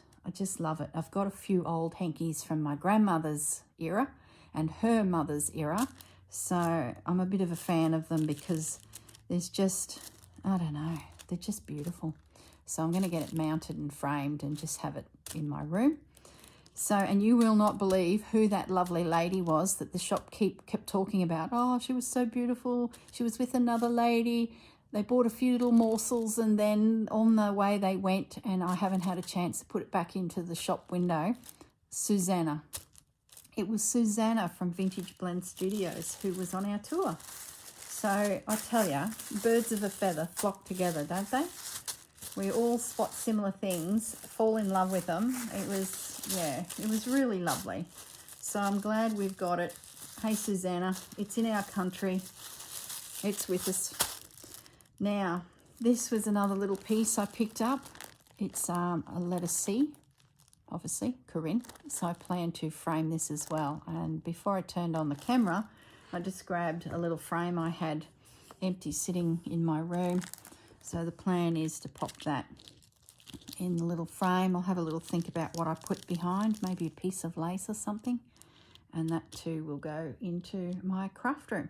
love it. I've got a few old hankies from my grandmother's era and her mother's era, so I'm a bit of a fan of them because there's just, I don't know, they're just beautiful. So I'm going to get it mounted and framed and just have it in my room. So, and you will not believe who that lovely lady was that the shop kept talking about. Oh, she was so beautiful. She was with another lady. They bought a few little morsels and then on the way they went, and I haven't had a chance to put it back into the shop window. Susanna. It was Susanna from Vintage Blend Studios who was on our tour. So I tell you, birds of a feather flock together, don't they? We all spot similar things, fall in love with them. It was really lovely. So I'm glad we've got it. Hey, Susanna, it's in our country. It's with us. Now, this was another little piece I picked up. It's a letter C, obviously, Corinne. So I plan to frame this as well. And before I turned on the camera, I just grabbed a little frame I had empty sitting in my room. So the plan is to pop that in the little frame. I'll have a little think about what I put behind, maybe a piece of lace or something. And that too will go into my craft room.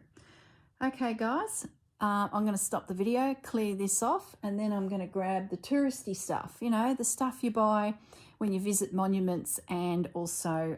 Okay, guys, I'm going to stop the video, clear this off, and then I'm going to grab the touristy stuff. You know, the stuff you buy when you visit monuments and also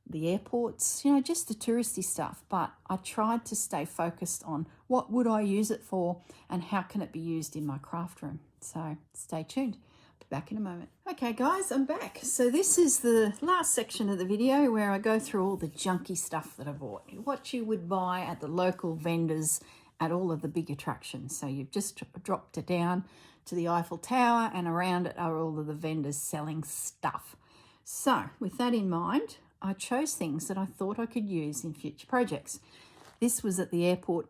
the airports, you know, just the touristy stuff. But I tried to stay focused on what would I use it for and how can it be used in my craft room. So stay tuned. I'll be back in a moment. Okay, guys, I'm back. So this is the last section of the video where I go through all the junky stuff that I bought. What you would buy at the local vendors at all of the big attractions. So you've just dropped it down to the Eiffel Tower and around it are all of the vendors selling stuff. So with that in mind, I chose things that I thought I could use in future projects. This was at the airport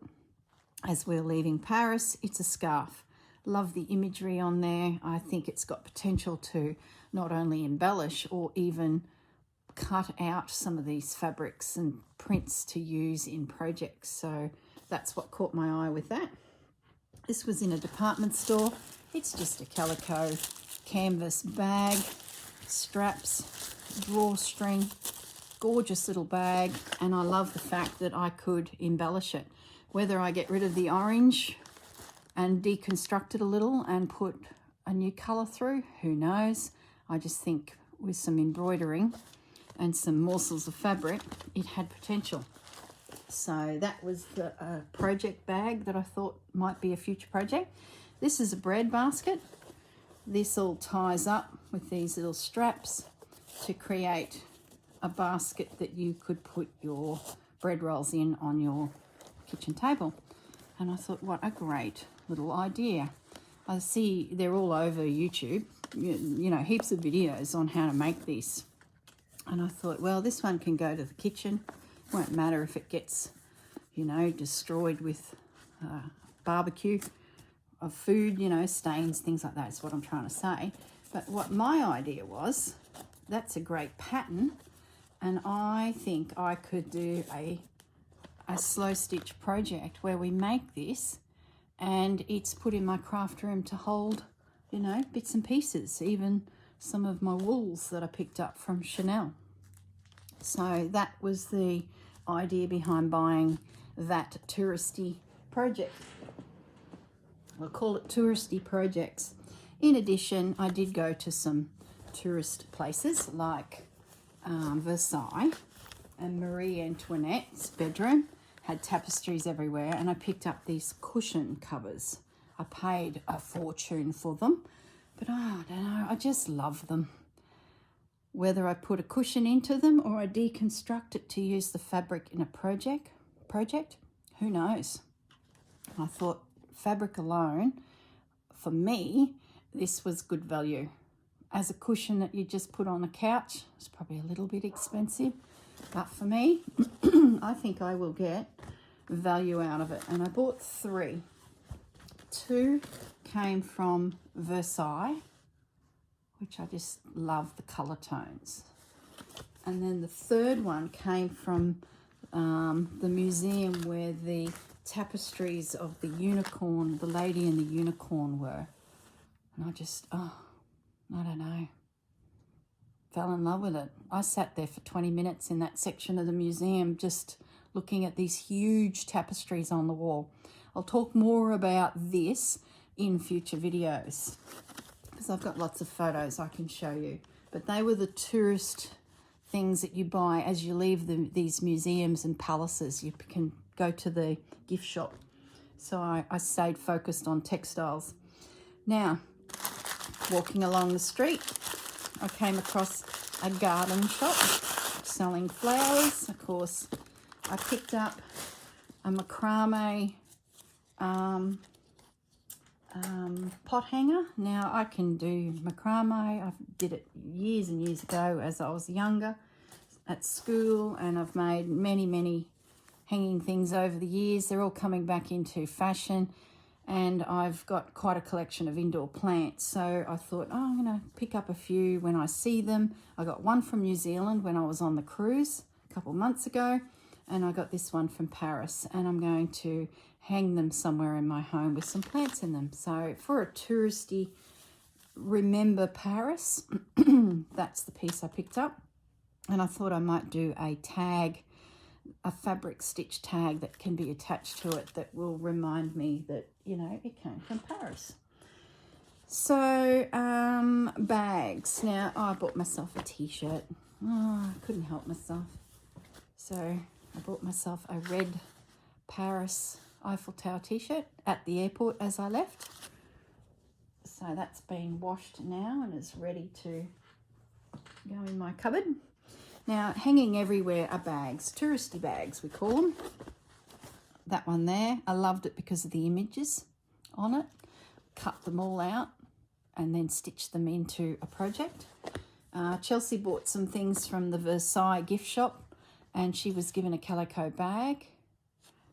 as we're leaving Paris. It's a scarf. Love the imagery on there. I think it's got potential to not only embellish or even cut out some of these fabrics and prints to use in projects. So that's what caught my eye with that. This was in a department store. It's just a calico canvas bag, straps, drawstring, gorgeous little bag, and I love the fact that I could embellish it. Whether I get rid of the orange and deconstruct it a little and put a new colour through, who knows. I just think with some embroidering and some morsels of fabric, it had potential. So that was the project bag that I thought might be a future project. This is a bread basket. This all ties up with these little straps to create a basket that you could put your bread rolls in on your kitchen table. And I thought, what a great little idea. I see they're all over YouTube, you know, heaps of videos on how to make this. And I thought, well, this one can go to the kitchen. Won't matter if it gets, you know, destroyed with barbecue of food, you know, stains, things like that is what I'm trying to say. But what my idea was, that's a great pattern. And I think I could do a slow stitch project where we make this and it's put in my craft room to hold, you know, bits and pieces, even some of my wools that I picked up from Chanel. So that was the idea behind buying that touristy project. We'll call it touristy projects. In addition, I did go to some tourist places like Versailles, and Marie Antoinette's bedroom had tapestries everywhere, and I picked up these cushion covers. I paid a fortune for them, but I don't know, I just love them. Whether I put a cushion into them or I deconstruct it to use the fabric in a project, who knows? I thought fabric alone, for me, this was good value. As a cushion that you just put on a couch, it's probably a little bit expensive, but for me, I think I will get value out of it. And I bought 3. 2 came from Versailles, which I just love the colour tones. And then the 3rd one came from the museum where the tapestries of the unicorn, the lady and the unicorn were. And I just, I don't know, fell in love with it. I sat there for 20 minutes in that section of the museum just looking at these huge tapestries on the wall. I'll talk more about this in future videos because I've got lots of photos I can show you. But they were the tourist things that you buy as you leave these museums and palaces. You can go to the gift shop. So I stayed focused on textiles. Now, walking along the street, I came across a garden shop selling flowers. Of course, I picked up a macrame pot hanger. Now, I can do macrame. I did it years and years ago as I was younger at school, and I've made many hanging things over the years. They're all coming back into fashion, and I've got quite a collection of indoor plants. So I thought, oh, I'm going to pick up a few when I see them. I got one from New Zealand when I was on the cruise a couple months ago, and I got this one from Paris, and I'm going to hang them somewhere in my home with some plants in them. So for a touristy remember Paris, that's the piece I picked up. And I thought I might do a tag, a fabric stitch tag that can be attached to it that will remind me that, you know, it came from Paris. So bags. Now, I bought myself a t-shirt. Oh, I couldn't help myself. So I bought myself a red Paris Eiffel Tower t-shirt at the airport as I left. So that's been washed now and is ready to go in my cupboard. Now, hanging everywhere are bags, touristy bags we call them. That one there, I loved it because of the images on it. Cut them all out and then stitch them into a project. Chelsea bought some things from the Versailles gift shop, and she was given a calico bag.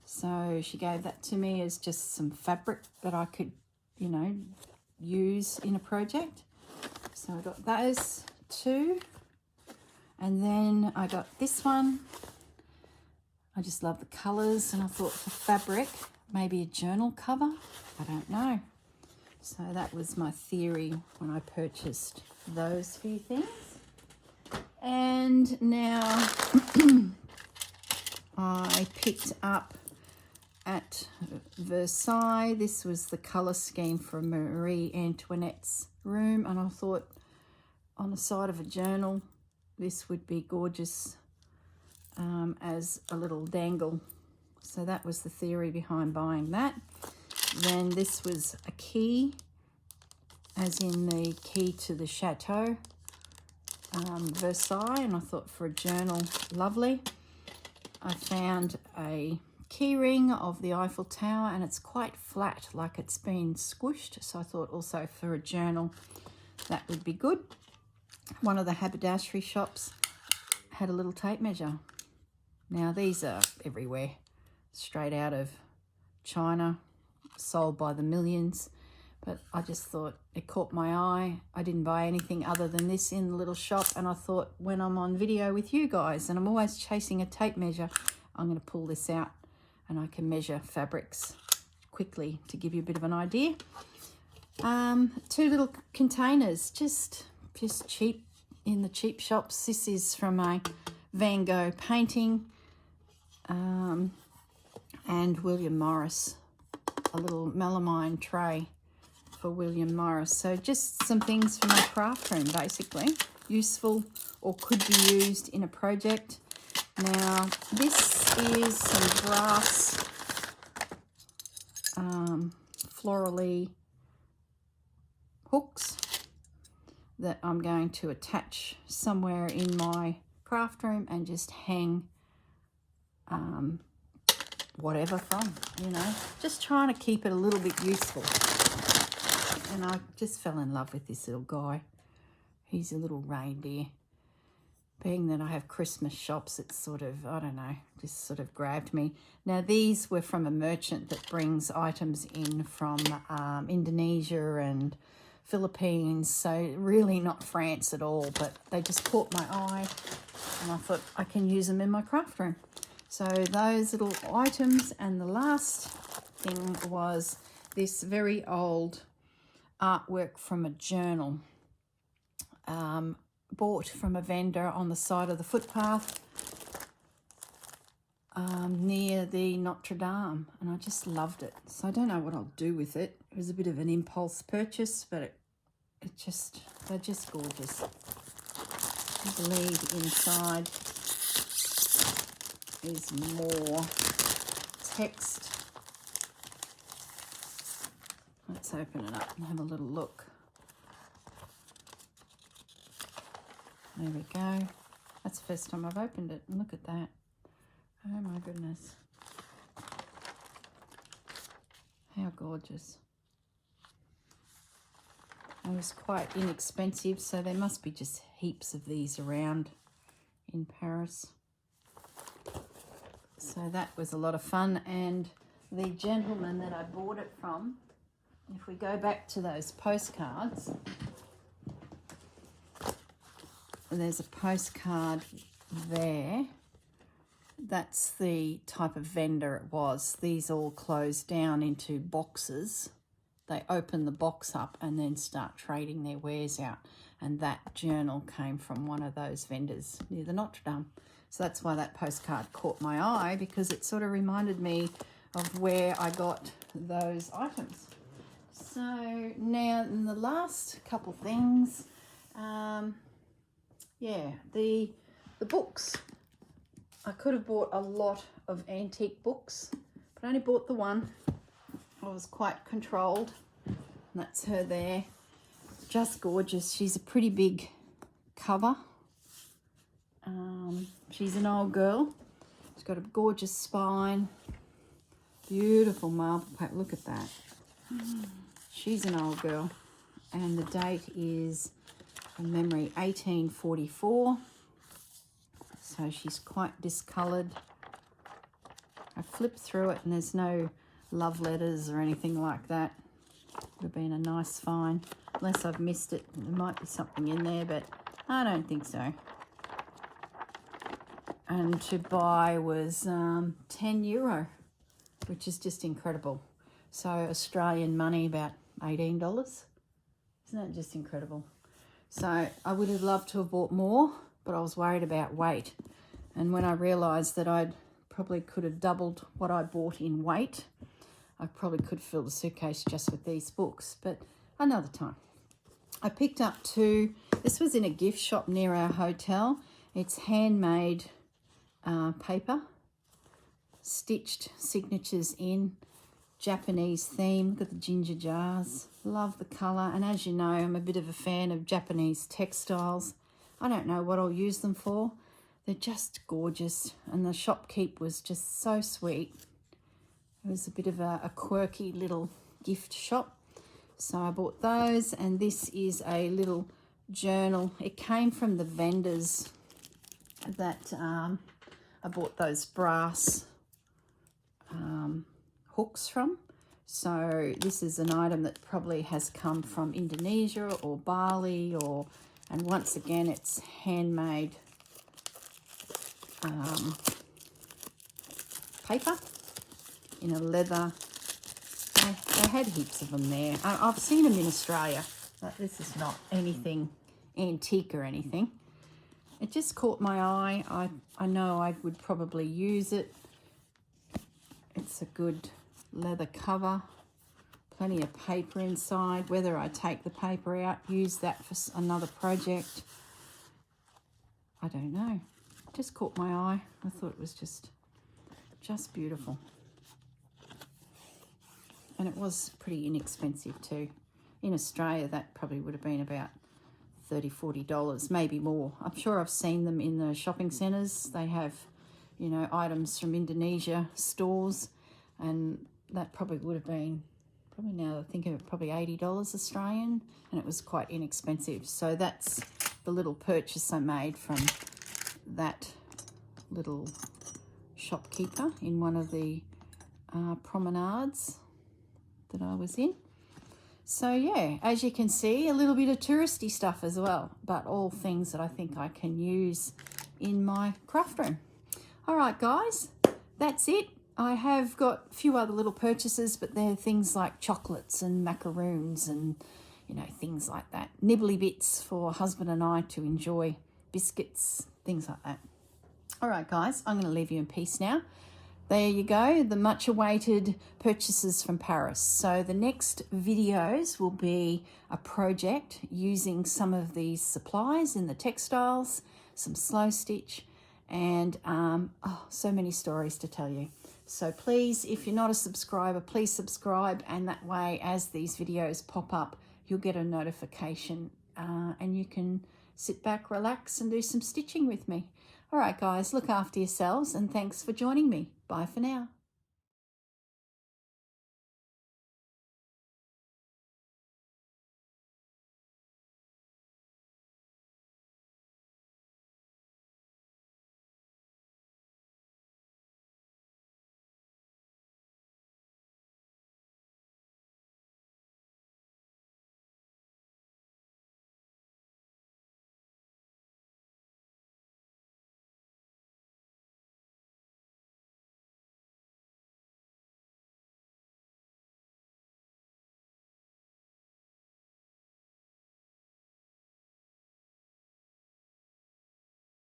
So she gave that to me as just some fabric that I could, you know, use in a project. So I got those two. And then I got this one. I just love the colours, and I thought for fabric, maybe a journal cover. I don't know. So that was my theory when I purchased those few things. And now I picked up at Versailles, this was the colour scheme for Marie Antoinette's room, and I thought on the side of a journal this would be gorgeous as a little dangle. So that was the theory behind buying that. Then this was a key, as in the key to the chateau, Versailles, and I thought for a journal, lovely. I found a key ring of the Eiffel Tower, and it's quite flat, like it's been squished, so I thought also for a journal that would be good. One of the haberdashery shops had a little tape measure. Now these are everywhere, straight out of China, sold by the millions, but I just thought it caught my eye. I didn't buy anything other than this in the little shop, and I thought when I'm on video with you guys and I'm always chasing a tape measure, I'm going to pull this out and I can measure fabrics quickly to give you a bit of an idea. Two little containers, just cheap in the cheap shops. This is from a Van Gogh painting, and William Morris, a little melamine tray for William Morris. So just some things for my craft room, basically, useful or could be used in a project. Now this is some brass florally hooks that I'm going to attach somewhere in my craft room and just hang whatever from, you know, just trying to keep it a little bit useful. And I just fell in love with this little guy. He's a little reindeer. Being that I have Christmas shops, it's sort of, I don't know, just sort of grabbed me. Now these were from a merchant that brings items in from Indonesia and Philippines, so really not France at all, but they just caught my eye and I thought I can use them in my craft room. So those little items, and the last thing was this very old artwork from a journal, bought from a vendor on the side of the footpath near the Notre Dame, and I just loved it. So I don't know what I'll do with it. It was a bit of an impulse purchase, but they're just gorgeous. I believe inside is more text. Let's open it up and have a little look. There we go. That's the first time I've opened it, and look at that. Oh my goodness. How gorgeous. It was quite inexpensive, so there must be just heaps of these around in Paris. So that was a lot of fun, and the gentleman that I bought it from, if we go back to those postcards, there's a postcard there. That's the type of vendor it was. These all close down into boxes. They open the box up and then start trading their wares out. And that journal came from one of those vendors near the Notre Dame. So that's why that postcard caught my eye, because it sort of reminded me of where I got those items. So now in the last couple things, yeah, the books. I could have bought a lot of antique books, but I only bought the one. I was quite controlled. And that's her there. Just gorgeous. She's a pretty big cover. She's an old girl. She's got a gorgeous spine. Beautiful marble paper. Look at that. She's an old girl. And the date is, from memory, 1844. So she's quite discoloured. I flipped through it and there's no love letters or anything like that. Would have been a nice find. Unless I've missed it. There might be something in there, but I don't think so. And to buy was €10, which is just incredible. So Australian money, about $18. Isn't that just incredible? So I would have loved to have bought more, but I was worried about weight. And when I realised that I probably could have doubled what I bought in weight, I probably could fill the suitcase just with these books, but another time. I picked up two. This was in a gift shop near our hotel. It's handmade paper, stitched signatures in, Japanese theme. Look at the ginger jars. Love the colour. And as you know, I'm a bit of a fan of Japanese textiles. I don't know what I'll use them for. They're just gorgeous. And the shopkeep was just so sweet. It was a bit of a quirky little gift shop. So I bought those, and this is a little journal. It came from the vendors that I bought those brass hooks from. So this is an item that probably has come from Indonesia or Bali, and once again it's handmade paper in a leather. They had heaps of them there. I've seen them in Australia, but this is not anything antique or anything. It just caught my eye. I know I would probably use it. It's a good leather cover, plenty of paper inside. Whether I take the paper out, use that for another project, I don't know. It just caught my eye. I thought it was just beautiful. And it was pretty inexpensive too. In Australia, that probably would have been about $30, $40, maybe more. I'm sure I've seen them in the shopping centres. They have, you know, items from Indonesia stores, and that probably would have been, probably now I think of it, probably $80 Australian, and it was quite inexpensive. So that's the little purchase I made from that little shopkeeper in one of the promenades that I was in. So yeah, as you can see, a little bit of touristy stuff as well, but all things that I think I can use in my craft room. All right, guys, that's it. I have got a few other little purchases, but they're things like chocolates and macaroons and, you know, things like that. Nibbly bits for husband and I to enjoy, biscuits, things like that. All right, guys, I'm going to leave you in peace now. there you go, the much awaited purchases from Paris. So the next videos will be a project using some of these supplies in the textiles, some slow stitch, and so many stories to tell you. So please, if you're not a subscriber, please subscribe, and that way as these videos pop up, you'll get a notification and you can sit back, relax, and do some stitching with me. All right, guys, look after yourselves, and thanks for joining me. Bye for now.